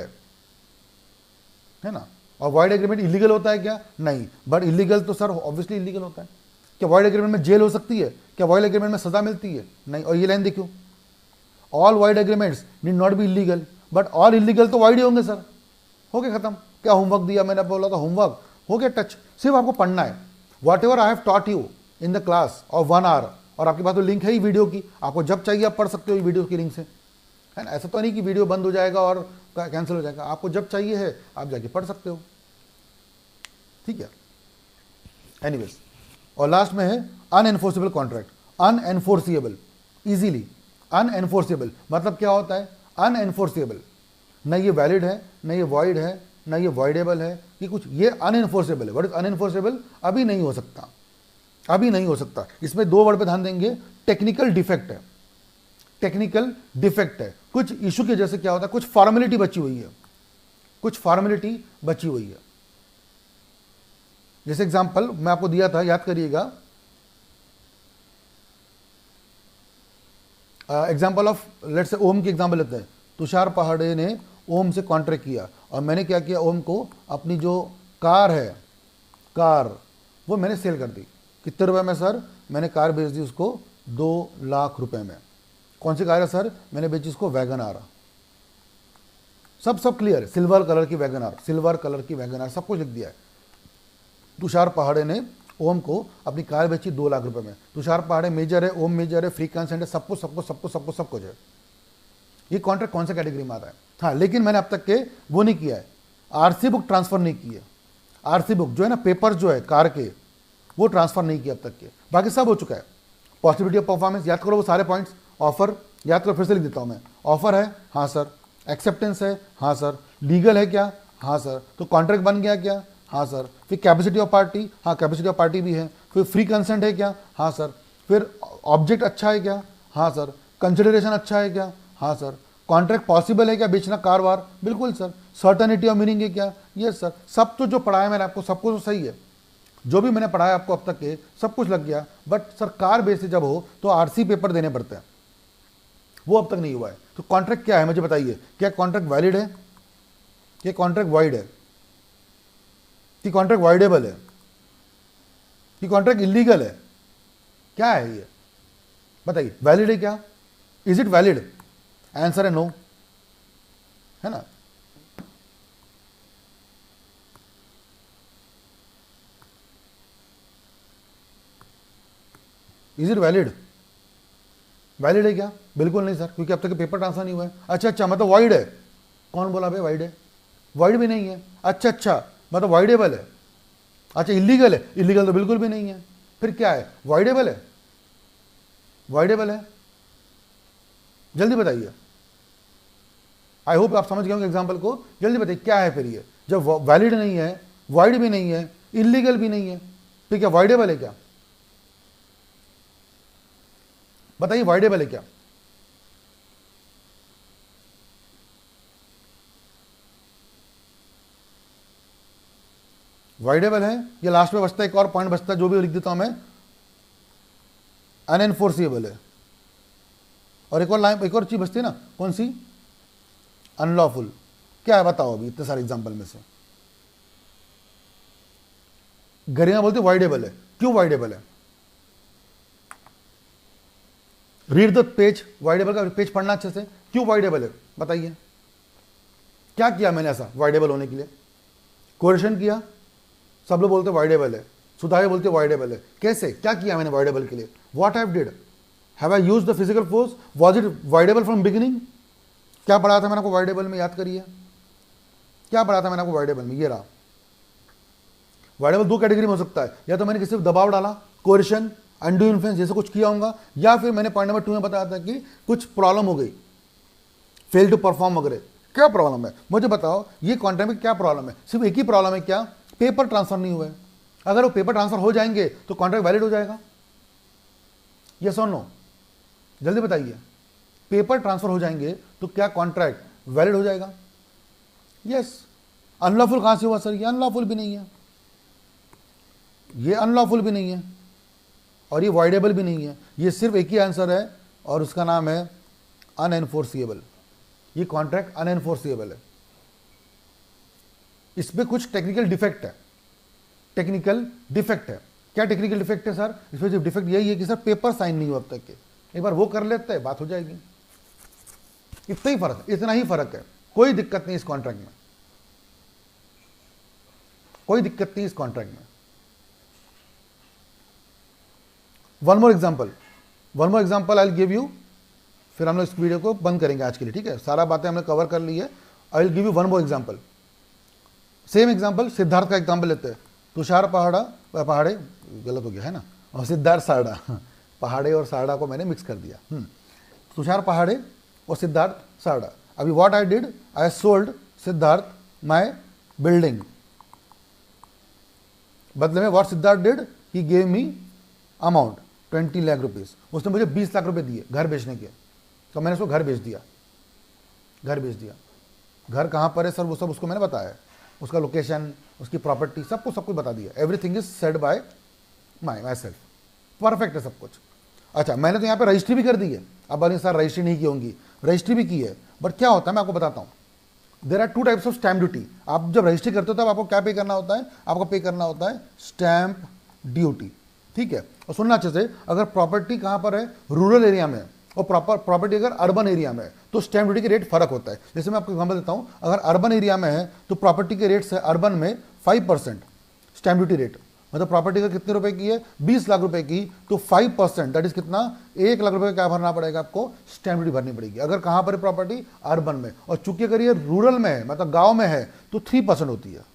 है ना। और वाइड एग्रीमेंट इलीगल होता है क्या? नहीं, बट इलीगल तो सर ऑब्वियसली इलीगल होता है। क्या वाइड एग्रीमेंट में जेल हो सकती है? क्या वाइड एग्रीमेंट में सजा मिलती है? नहीं। और ये लाइन देखियो, all void agreements need not be illegal but all illegal तो वाइड ही होंगे सर। हो गया खत्म। क्या होमवर्क दिया, मैंने बोला था होमवर्क हो गया टच, सिर्फ आपको पढ़ना है। What ever I have taught you in the class of 1 hour, और आपके पास तो लिंक है ही वीडियो की, आपको जब चाहिए आप पढ़ सकते हो वीडियो की लिंक से, है ना। ऐसा तो नहीं कि वीडियो बंद हो जाएगा और कैंसिल हो जाएगा, आपको जब चाहिए है आप जाके पढ़ सकते हो, ठीक है। एनीवेज, और लास्ट में है अनएनफोर्सेबल कॉन्ट्रैक्ट, अनएनफोर्सिएबल, इजीली अनएनफोर्सिएबल मतलब क्या होता है? अनएनफोर्सिएबल, न ये वैलिड है, न ये वॉइड है, न ये वॉइडेबल है, ये कुछ, ये अनएनफोर्सेबल है। What is unenforceable? अभी नहीं हो सकता, अभी नहीं हो सकता। इसमें 2 वर्ड पे ध्यान देंगे, टेक्निकल डिफेक्ट है, टेक्निकल डिफेक्ट है। कुछ इशू के जैसे क्या होता है, कुछ फॉर्मेलिटी बची हुई है, कुछ फॉर्मेलिटी बची हुई है। जैसे एग्जांपल मैं आपको दिया था, याद करिएगा, एग्जांपल ऑफ लेट्स से ओम की एग्जांपल लेते हैं। तुषार पहाड़े ने ओम से कॉन्ट्रैक्ट किया और मैंने क्या किया, ओम को अपनी जो कार है, कार वो मैंने सेल कर दी। कितने रुपए में सर? मैंने कार बेच दी उसको 2 लाख रुपए में। कौन सी कार है सर? मैंने बेची उसको वैगन आर। सब क्लियर है, सिल्वर कलर की वैगन आर, सिल्वर कलर की वैगन आर, सब कुछ लिख दिया है। तुषार पहाड़े ने ओम को अपनी कार बेची 2 लाख रुपए में। तुषार पहाड़े मेजर है, ओम मेजर है, फ्री कंसेंट है, सब कुछ है। ये कॉन्ट्रैक्ट कौन सा कैटेगरी में आता है? हाँ, लेकिन मैंने अब तक के वो नहीं किया है, आरसी बुक ट्रांसफर नहीं की है। आरसी बुक जो है ना, पेपर जो है कार के, वो ट्रांसफर नहीं किया अब तक के, बाकी सब हो चुका है। पॉसिबिलिटी ऑफ परफॉर्मेंस याद करो, वो सारे पॉइंट्स। ऑफर याद करो, फिर से लिख देता हूं मैं। ऑफर है, हाँ सर। एक्सेप्टेंस है, हाँ सर। लीगल है क्या? हाँ सर। तो कॉन्ट्रैक्ट बन गया क्या? हाँ सर। फिर कैपेसिटी ऑफ पार्टी, हाँ कैपेसिटी ऑफ पार्टी भी है। फिर फ्री कंसेंट है क्या? हाँ सर। फिर ऑब्जेक्ट अच्छा है क्या? हाँ सर। कंसिडरेशन अच्छा है क्या? हाँ सर। कॉन्ट्रैक्ट पॉसिबल है क्या बेचना कार वार? बिल्कुल सर। सर्टनिटी ऑफ मीनिंग है क्या? Yes sir. सब तो जो पढ़ाया मैंने आपको, सब कुछ तो सही है। जो भी मैंने पढ़ाया आपको अब तक के, सब कुछ लग गया। बट सर कार बेस जब हो तो आरसी पेपर देने पड़ते हैं, वो अब तक नहीं हुआ है। तो कॉन्ट्रैक्ट क्या है मुझे बताइए? क्या कॉन्ट्रैक्ट वैलिड है? क्या कॉन्ट्रैक्ट वाइड है? कि कॉन्ट्रैक्ट वाइडेबल है? कि कॉन्ट्रैक्ट इलीगल है? क्या है ये बताइए? वैलिड है क्या? Is it valid? आंसर है नो, है ना? Is it valid? वैलिड है क्या? बिल्कुल नहीं सर, क्योंकि अब तक पेपर ट्रांसफर नहीं हुआ है। अच्छा, मतलब वाइड है। कौन बोला भाई वाइड है? वाइड भी नहीं है। अच्छा, मतलब वाइडेबल है। अच्छा, इलीगल है? इलीगल तो बिल्कुल भी नहीं है। फिर क्या है? वाइडेबल है? वाइडेबल है? जल्दी बताइए। आई होप आप समझ गए होंगे एग्जाम्पल को। जल्दी बताइए क्या है फिर ये? जब वैलिड नहीं है, वाइड भी नहीं है, इलीगल भी नहीं है, फिर क्या वाइडेबल है क्या? बताइए, वाइडेबल है क्या? वाइडेबल है। ये लास्ट में बचता है, एक और पॉइंट बचता है जो भी लिख देता हूं मैं, अनएनफोर्सिबल है। और एक और लाइन, एक और चीज बचती है ना, कौन सी? अनलॉफुल। क्या है बताओ अभी इतने सारे एग्जांपल में से? गरिमा बोलते वाइडेबल है। क्यों वाइडेबल है? Read the page. वाइडेबल का पेज पढ़ना अच्छे से। क्यों वाइडेबल है बताइए? क्या किया मैंने ऐसा वाइडेबल होने के लिए? कोरेशन किया, सब लोग बोलते वाइडेबल है, सुधाए बोलते वाइडेबल है। कैसे? क्या किया मैंने वाइडेबल के लिए? What have did? Have I used the physical force? Was it voidable from beginning? क्या पढ़ा था मैंने आपको वाइडेबल में? याद करिए, क्या पढ़ा था मैंने आपको वाइडेबल में? ये रहा। वाइडेबल 2 कैटेगरी में हो सकता है, या तो मैंने किसी पर दबाव डाला, कोरेशन, अनडू इन्फ्लुएंस जैसे कुछ किया होगा, या फिर मैंने पॉइंट नंबर 2 में बताया था कि कुछ प्रॉब्लम हो गई, फेल टू परफॉर्म वगैरह। क्या प्रॉब्लम है मुझे बताओ? ये कॉन्ट्रैक्ट में क्या प्रॉब्लम है? सिर्फ एक ही प्रॉब्लम है, क्या? पेपर ट्रांसफर नहीं हुआ है। अगर वो पेपर ट्रांसफर हो जाएंगे तो कॉन्ट्रैक्ट वैलिड हो जाएगा? यस और नो? जल्दी बताइए। पेपर ट्रांसफर हो जाएंगे तो क्या कॉन्ट्रैक्ट वैलिड हो जाएगा? यस। अनलॉफुल कहां से हुआ सर? ये अनलॉफुल भी नहीं है, ये अनलॉफुल भी नहीं है, और ये वाइडेबल भी नहीं है। ये सिर्फ एक ही आंसर है और उसका नाम है अनएनफोर्सिएबल। ये कॉन्ट्रैक्ट अनएनफोर्सिएबल है। इसमें कुछ टेक्निकल डिफेक्ट है। टेक्निकल डिफेक्ट है। क्या टेक्निकल डिफेक्ट है सर? इसमें जो डिफेक्ट यही है कि सर पेपर साइन नहीं हुआ अब तक के। एक बार वो कर लेते हैं, बात हो जाएगी। इतना ही फर्क है, इतना ही फर्क है। कोई दिक्कत नहीं इस कॉन्ट्रैक्ट में, कोई दिक्कत नहीं इस कॉन्ट्रैक्ट में। One more example I will give you, फिर हम लोग इस वीडियो को बंद करेंगे आज के लिए, ठीक है? सारा बातें हमने कवर कर ली है। I will give you one more example. Same example, Siddharth का एग्जाम्पल लेते हैं। तुषार पहाड़े गलत हो गया है ना, और सिद्धार्थ सारडा, पहाड़े और सारडा को मैंने मिक्स कर दिया। तुषार पहाड़े और सिद्धार्थ सारडा। अभी what I did, I sold Siddharth my building. बदले में what Siddharth did, he gave me amount 20 lakh rupees. उसने मुझे 20 लाख रुपए दिए घर बेचने के, तो मैंने उसको घर बेच दिया। घर कहाँ पर है सर? वो सब उसको मैंने बताया, उसका लोकेशन, उसकी प्रॉपर्टी, सब कुछ बता दिया। Everything is said bye my self. Perfect है सब कुछ। अच्छा, मैंने तो यहाँ पे रजिस्ट्री भी कर दी है। अब अरे सर रजिस्ट्री नहीं की होंगी, रजिस्ट्री भी की है। बट क्या होता है मैं आपको बताता हूँ, there are two types of stamp duty. आप जब रजिस्ट्री करते हो तब आपको क्या पे करना होता है, आपको पे करना होता है स्टैम्प ड्यूटी, ठीक है। और सुनना अच्छे से, अगर प्रॉपर्टी कहाँ पर है, रूरल एरिया में, और प्रॉपर्टी अगर अर्बन एरिया में है तो स्टैम्प ड्यूटी के रेट फर्क होता है। जैसे मैं आपको एग्जांपल देता हूँ, अगर अर्बन एरिया में है तो प्रॉपर्टी के रेट से अर्बन में 5% स्टैम्प ड्यूटी रेट, मतलब प्रॉपर्टी का कितने रुपए की है, 20 लाख रुपए की, तो 5% दैट इज कितना, 1 लाख रुपए क्या भरना पड़ेगा आपको, स्टैम्प ड्यूटी भरनी पड़ेगी। अगर कहाँ पर प्रॉपर्टी, अर्बन में। और चूंकि अगर ये रूरल में है, मतलब गांव में है, तो 3% होती है।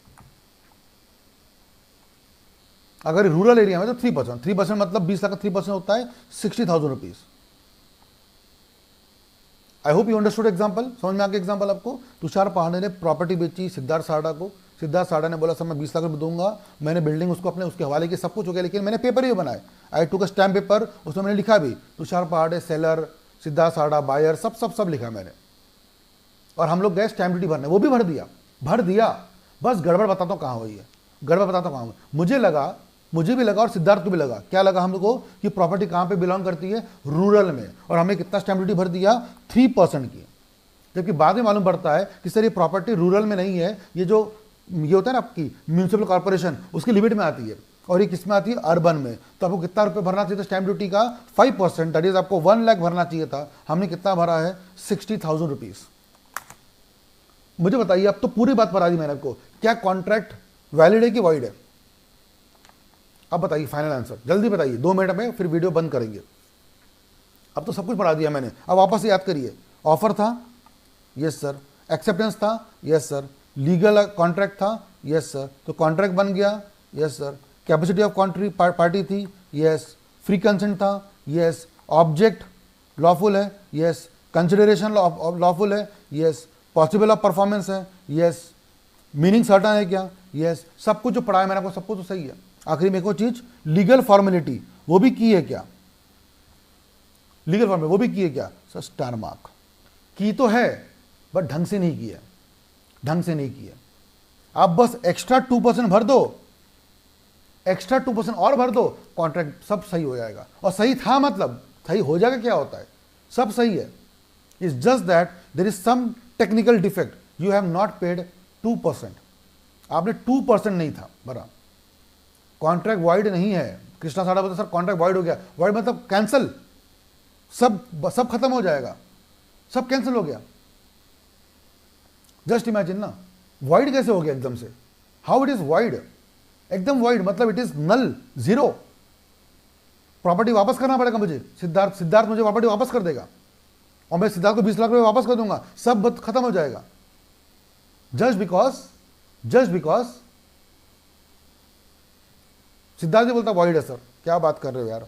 अगर रूरल एरिया में तो 3% मतलब 20 लाख का 3% होता है 60,000 rupees. I hope you understood example, समझ में आ गया एग्जाम्पल आपको। तुषार पहाड़े ने प्रॉपर्टी बेची सिद्धार्थ साड़ा को, सिद्धार्थ साड़ा ने बोला सर मैं 20 लाख रुपये दूंगा, मैंने बिल्डिंग उसको अपने उसके हवाले की, सब कुछ हो गया, लेकिन मैंने पेपर ही बनाए, आई टूक अ स्टैम्प पेपर, उसमें मैंने लिखा भी तुषार पहाड़े सेलर, सिद्धार्थ साड़ा बायर, सब लिखा मैंने। और हम लोग गए स्टैम्प ड्यूटी भरने, वो भी भर दिया। बस गड़बड़ बताता हूँ कहाँ हुई है, गड़बड़ बताता हूँ कहाँ हुई। मुझे भी लगा और सिद्धार्थ को भी लगा, क्या लगा हम लोग को, कि प्रॉपर्टी कहाँ पे बिलोंग करती है, रूरल में। और हमें कितना स्टैम्प ड्यूटी भर दिया, 3% की। जबकि बाद में मालूम पड़ता है कि सर ये प्रॉपर्टी रूरल में नहीं है, ये होता है ना आपकी म्यूनिसिपल कॉर्पोरेशन, उसकी लिमिट में आती है, और ये किस में आती है, अर्बन में। तो आपको कितना रुपये भरना चाहिए था स्टैम्प ड्यूटी का, 5%, दैट इज आपको 1 लाख भरना चाहिए था। हमने कितना भरा है, 60,000 रुपीज। मुझे बताइए, अब तो पूरी बात बता दी मैंने आपको, क्या कॉन्ट्रैक्ट वैलिड है कि वॉइड है? अब बताइए फाइनल आंसर, जल्दी बताइए, 2 मिनट में फिर वीडियो बंद करेंगे। अब तो सब कुछ पढ़ा दिया मैंने, अब वापस से याद करिए। ऑफर था, यस सर। एक्सेप्टेंस था, यस सर। लीगल कॉन्ट्रैक्ट था, यस सर। तो कॉन्ट्रैक्ट बन गया, yes sir. Capacity of party थी, यस। फ्री कंसेंट था, यस। ऑब्जेक्ट लॉफुल है, यस। कंसिडरेशन लॉफुल है, यस। पॉसिबल ऑफ परफॉर्मेंस है, यस। मीनिंग सर्टन है क्या, यस। सब कुछ जो पढ़ा है मैंने आपको, सब कुछ तो सही है। आखिरी में एक और चीज, लीगल फॉर्मेलिटी, वो भी की है क्या, लीगल फॉर्मेलिटी वो भी की है क्या, सर स्टार मार्क की तो है, बट ढंग से नहीं की है, ढंग से नहीं की है। आप बस एक्स्ट्रा 2% भर दो, एक्स्ट्रा 2% और भर दो, कॉन्ट्रैक्ट सब सही हो जाएगा। और सही था मतलब सही हो जाएगा, क्या होता है, सब सही है। It's just that there is some technical defect, you have not paid 2%, आपने 2% नहीं था भरा। कॉन्ट्रैक्ट वाइड नहीं है। कृष्णा साड़ा बोलते सर कॉन्ट्रैक्ट वाइड हो गया, वाइड मतलब कैंसिल, सब खत्म हो जाएगा, सब कैंसिल हो गया। जस्ट इमेजिन ना, वाइड कैसे हो गया एकदम से, हाउ इट इज वाइड, एकदम वाइड मतलब it is null, zero. Property वापस करना पड़ेगा मुझे, सिद्धार्थ मुझे प्रॉपर्टी वापस कर देगा, और मैं सिद्धार्थ को 20 लाख रुपए वापस कर दूंगा, सब खत्म हो जाएगा। जस्ट बिकॉज सिद्धार्थ जी बोलता वॉइड है सर। क्या बात कर रहे हो यार,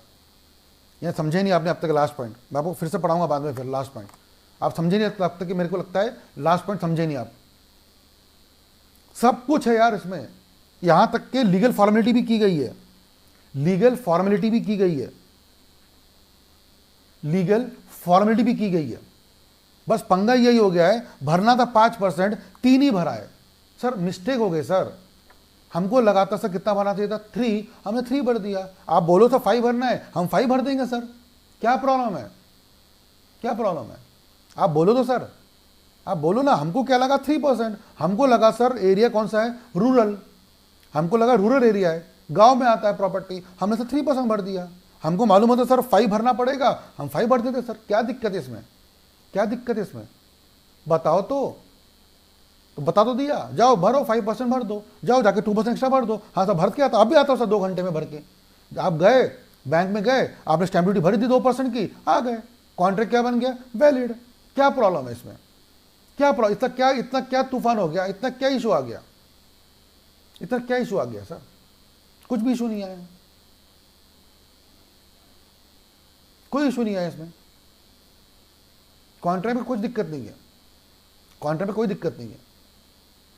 ये समझे नहीं आपने अब तक लास्ट पॉइंट, मैं आपको फिर से पढ़ाऊंगा बाद में, फिर लास्ट पॉइंट आप समझे नहीं अब तक कि मेरे को लगता है लास्ट पॉइंट समझे नहीं आप। सब कुछ है यार इसमें, यहां तक के लीगल फॉर्मेलिटी भी की गई है, लीगल फॉर्मेलिटी भी की गई है, लीगल फॉर्मेलिटी भी की गई है। बस पंगा यही हो गया है, भरना था 5%, 3 ही भरा है। सर मिस्टेक हो गई सर, हमको लगाता सर कितना भरना चाहिए था, 3, हमने 3 भर दिया। आप बोलो तो 5 भरना है, हम 5 भर देंगे सर, क्या प्रॉब्लम है, क्या प्रॉब्लम है, आप बोलो तो सर, आप बोलो ना। हमको क्या लगा 3%, हमको लगा सर एरिया कौन सा है, रूरल, हमको लगा रूरल एरिया है, गांव में आता है प्रॉपर्टी, हमने सर 3% भर दिया। हमको मालूम होता सर 5 भरना पड़ेगा, हम 5 भर देते सर, क्या दिक्कत है इसमें, क्या दिक्कत है इसमें, बताओ तो बता तो दिया, जाओ भरो 5% भर दो, जाओ जाके 2% एक्स्ट्रा भर दो। हाँ सर भर के आता, अब भी आता हूँ सर 2 घंटे में भर के। आप गए बैंक में गए, आपने स्टैम्प ड्यूटी भरी थी 2% की, आ गए, कॉन्ट्रैक्ट क्या बन गया, वैलिड। क्या प्रॉब्लम है इसमें, क्या प्रॉब्लम, इतना क्या तूफान हो गया, इतना क्या इशू आ गया, इतना क्या इशू आ गया सर, कुछ भी इशू नहीं आया, कोई इशू नहीं आया इसमें, कॉन्ट्रैक्ट में कुछ दिक्कत नहीं है, कॉन्ट्रैक्ट में कोई दिक्कत नहीं है।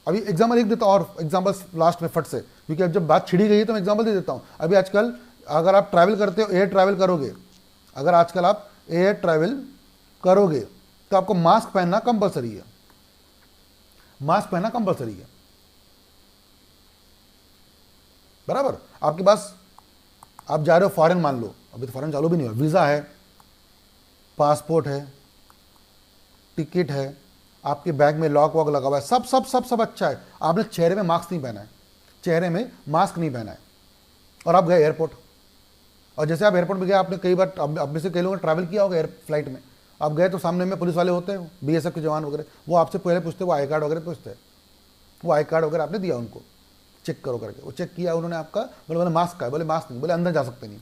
अभी एग्जाम्पल एक देता हूँ, और एग्जाम्पल लास्ट में फट से, क्योंकि अब जब बात छिड़ी गई है तो मैं एग्जाम्पल दे देता हूँ। अभी आजकल अगर आप ट्रैवल करते हो, एयर ट्रैवल करोगे, अगर आजकल आप एयर ट्रैवल करोगे तो आपको मास्क पहनना कंपलसरी है, मास्क पहनना कंपलसरी है, बराबर। आपके पास, आप जा रहे हो फॉरेन, मान लो अभी तो फॉरेन चालू भी नहीं हुआ, वीज़ा है, पासपोर्ट है, टिकट है, आपके बैग में लॉक वॉक लगा हुआ है, सब सब सब सब अच्छा है, आपने चेहरे में मास्क नहीं पहना है, चेहरे में मास्क नहीं पहना है, और आप गए एयरपोर्ट। और जैसे आप एयरपोर्ट में गए, आपने कई बार, अब में से कई लोगों ने ट्रैवल किया होगा एयर फ्लाइट में, आप गए तो सामने में पुलिस वाले होते हैं, बीएसएफ के जवान वगैरह, वो आपसे पहले पूछते, वो आई कार्ड वगैरह पूछते हैं, वो आई कार्ड वगैरह आपने दिया उनको, चेक करो करके, वो चेक किया उन्होंने आपका, बोले मास्क का है, बोले मास्क नहीं, बोले अंदर जा सकते नहीं।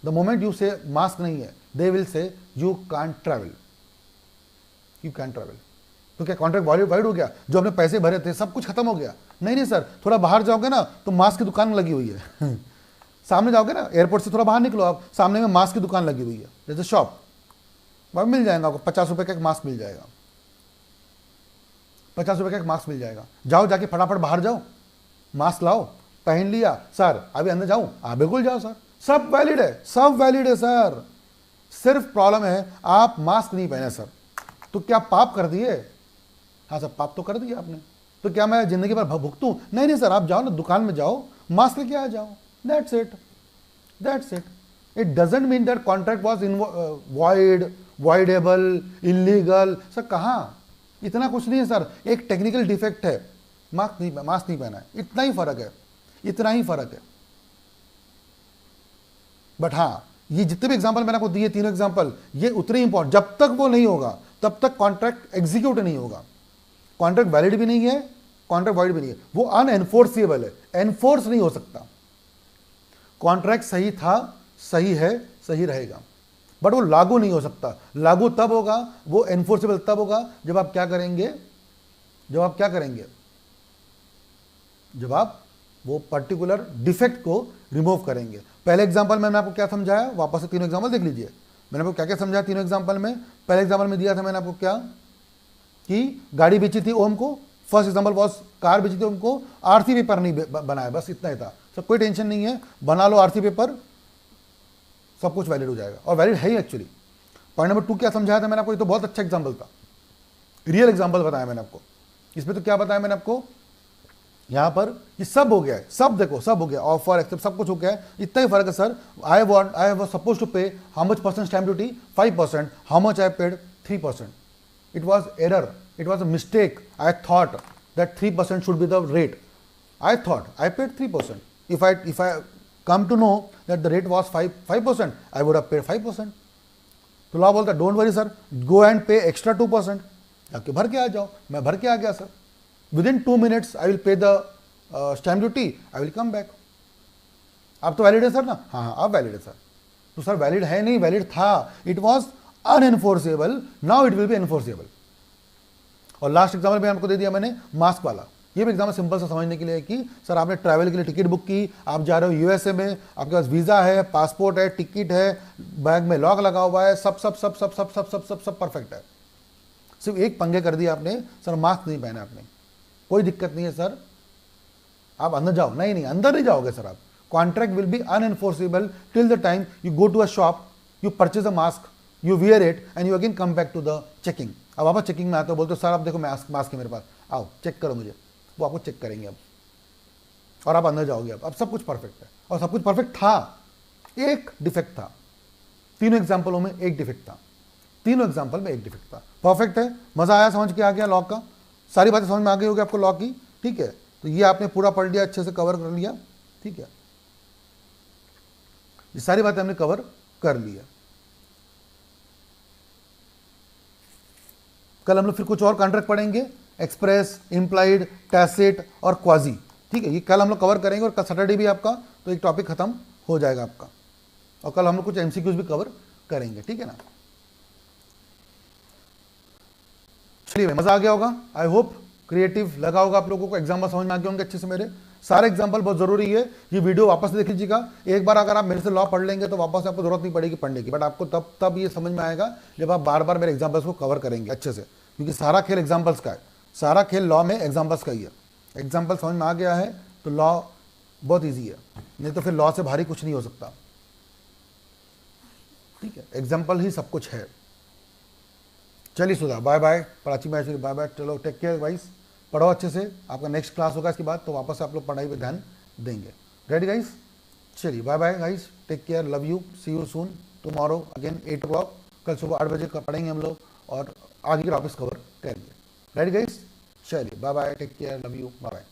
द मोमेंट यू से मास्क नहीं है, they will say you can't travel, you can travel. तो क्या कॉन्ट्रैक्ट वॉलिड हो गया? जो हमने पैसे भरे थे सब कुछ खत्म हो गया? नहीं नहीं सर, थोड़ा बाहर जाओगे ना तो मास्क की दुकान लगी हुई है सामने जाओगे ना, एयरपोर्ट से थोड़ा बाहर निकलो आप, सामने में मास्क की दुकान लगी हुई है, जैसे शॉप, वहाँ मिल जाएगा आपको, 50 रुपये का एक मास्क मिल जाएगा, 50 रुपये का एक मास्क मिल जाएगा। जाओ, जाके फटाफट बाहर जाओ, मास्क लाओ, पहन लिया, सर अभी अंदर जाऊँ? हाँ बिल्कुल जाओ सर, सब वैलिड है, सब वैलिड है सर, सिर्फ प्रॉब्लम है आप मास्क नहीं पहने सर। तो क्या पाप कर दिए? हाँ सर पाप तो कर दिया आपने, तो क्या मैं जिंदगी भर भुगतूं? नहीं नहीं सर, आप जाओ ना दुकान में जाओ, मास्क लेके आ जाओ, that's it, that's it. It doesn't mean that contract was voidable, illegal. Sir कहाँ, इतना कुछ नहीं है सर, एक टेक्निकल डिफेक्ट है, मास्क नहीं पहना है, इतना ही फर्क है, इतना ही फर्क है। बट हाँ, ये जितने भी एग्जांपल मैंने आपको दिए, तीनों एग्जांपल, ये उतने ही इंपॉर्टेंट, जब तक वो नहीं होगा तब तक कॉन्ट्रैक्ट एग्जीक्यूट नहीं होगा, कॉन्ट्रैक्ट वैलिड भी नहीं है, कॉन्ट्रैक्ट वॉइड भी नहीं है, वो अनएनफोर्सेबल है, एनफोर्स नहीं हो सकता। कॉन्ट्रैक्ट सही था, सही है, सही रहेगा, बट वो लागू नहीं हो सकता। लागू तब होगा, वो एनफोर्सेबल तब होगा जब आप क्या करेंगे, जब आप वो पर्टिकुलर डिफेक्ट को रिमूव करेंगे। पहले एग्जांपल में मैंने आपको क्या समझाया, वापस से तीनों एग्जांपल देख लीजिए, मैंने आपको क्या क्या समझाया तीनों एग्जांपल में। पहले एग्जांपल में दिया था मैंने आपको क्या, कि गाड़ी बेची थी ओम को, फर्स्ट एग्जांपल वॉज कार बेची थी ओम को, आरसी पेपर नहीं बनाया, बस इतना ही था। सब कोई टेंशन नहीं है, बना लो आरसी पेपर, सब कुछ वैलिड हो जाएगा, और वैलिड है ही एक्चुअली। पॉइंट नंबर 2 क्या समझाया था मैंने आपको, ये तो बहुत अच्छा एग्जाम्पल था, रियल एग्जाम्पल बताया मैंने आपको। इसमें तो क्या बताया मैंने आपको, यहां पर ये सब हो गया है, सब देखो सब हो गया, ऑफर एक्सेप्ट सब कुछ हो गया है, इतना ही फर्क है sir. I was suppose to pay how much percent stamp duty, 5%, how much I paid 3%। It was error, it was a mistake, I thought that 3% should be the rate, I thought I paid 3%, if I come to know that the rate was 5%, I would have paid 5%. तो law बोलता है don't worry sir, go and पे extra 2%, जाके भर के आ जाओ। मैं भर के आ गया sir, within 2 minutes I will pay the stamp duty, I will come back. अब तो वैलिड है सर ना? हाँ हाँ अब वैलिड है सर। तो सर वैलिड है नहीं, वैलिड था, it was unenforceable, now it will be enforceable. और लास्ट एग्जाम्पल भी आपको दे दिया मैंने मास्क वाला, ये भी एग्जाम्पल सिंपल सा समझने के लिए है कि सर आपने ट्रैवल के लिए टिकट बुक की, आप जा रहे हो यूएसए में, आपके पास वीज़ा है, पासपोर्ट है, टिकट है, बैग में लॉक लगा हुआ है, सब सब सब सब सब सब सब सब सब परफेक्ट है। सिर्फ एक पंगे कर दिया आपने, सर मास्क नहीं पहना आपने, कोई दिक्कत नहीं है सर, आप अंदर जाओ। नहीं नहीं, अंदर नहीं जाओगे सर आप, contract will be unenforceable till the time you go to a shop, you purchase a mask, you wear it and you again come back to the checking. अब वापस चेकिंग में आते हो, बोलते हो सर आप देखो मास्क है मेरे पास, आओ चेक करो मुझे, वो आपको चेक करेंगे अब, और आप अंदर जाओगे। अब सब कुछ परफेक्ट है, और सब कुछ परफेक्ट था, एक डिफेक्ट था, तीनों एग्जांपलों में एक डिफेक्ट था, तीनों एग्जांपल में एक डिफेक्ट था। परफेक्ट है, मजा आया, समझ के आ गया लॉ का, सारी बातें समझ में आ गई होगी आपको लॉ की, ठीक है। तो ये आपने पूरा पढ़ लिया, अच्छे से कवर कर लिया, ठीक है, ये सारी बातें हमने कवर कर लिया। कल हम लोग फिर कुछ और कॉन्ट्रैक्ट पढ़ेंगे, एक्सप्रेस, इम्प्लाइड, टैसिट और क्वाजी, ठीक है, ये कल हम लोग कवर करेंगे। और कल सैटरडे भी आपका तो एक टॉपिक खत्म हो जाएगा आपका, और कल हम लोग कुछ एमसीक्यूज भी कवर करेंगे, ठीक है ना। चलिए मजा आ गया होगा, आई होप क्रिएटिव लगा होगा आप लोगों को, एग्जाम्पल समझ में आ गए होंगे अच्छे से मेरे, सारे एग्जाम्पल बहुत जरूरी है। ये वीडियो वापस से देख लीजिएगा, एक बार अगर आप मेरे से लॉ पढ़ लेंगे तो वापस से आपको जरूरत नहीं पड़ेगी पढ़ने की, बट आपको तब ये समझ में आएगा जब आप बार बार मेरे एग्जाम्पल्स को कवर करेंगे अच्छे से, क्योंकि सारा खेल एग्जाम्पल्स का है, सारा खेल लॉ में एग्जाम्पल्स का ही है। एग्जाम्पल समझ में आ गया है तो लॉ बहुत ईजी है, नहीं तो फिर लॉ से भारी कुछ नहीं हो सकता, ठीक है, एग्जाम्पल ही सब कुछ है। चलिए Sudha, bye bye, Prachi Maheshwari bye bye, चलो टेक केयर गाइस, पढ़ो अच्छे से, आपका नेक्स्ट क्लास होगा इसके बाद, तो वापस आप लोग पढ़ाई पे ध्यान देंगे। रेडी गाइस, चलिए bye bye guys, take care, love you, see you soon, tomorrow again 8 o'clock, कल सुबह 8 बजे का पढ़ेंगे हम लोग, और आगे के टॉपिक्स कवर करेंगे। राइट गाइस, चलिए bye bye, take care, love you, bye bye.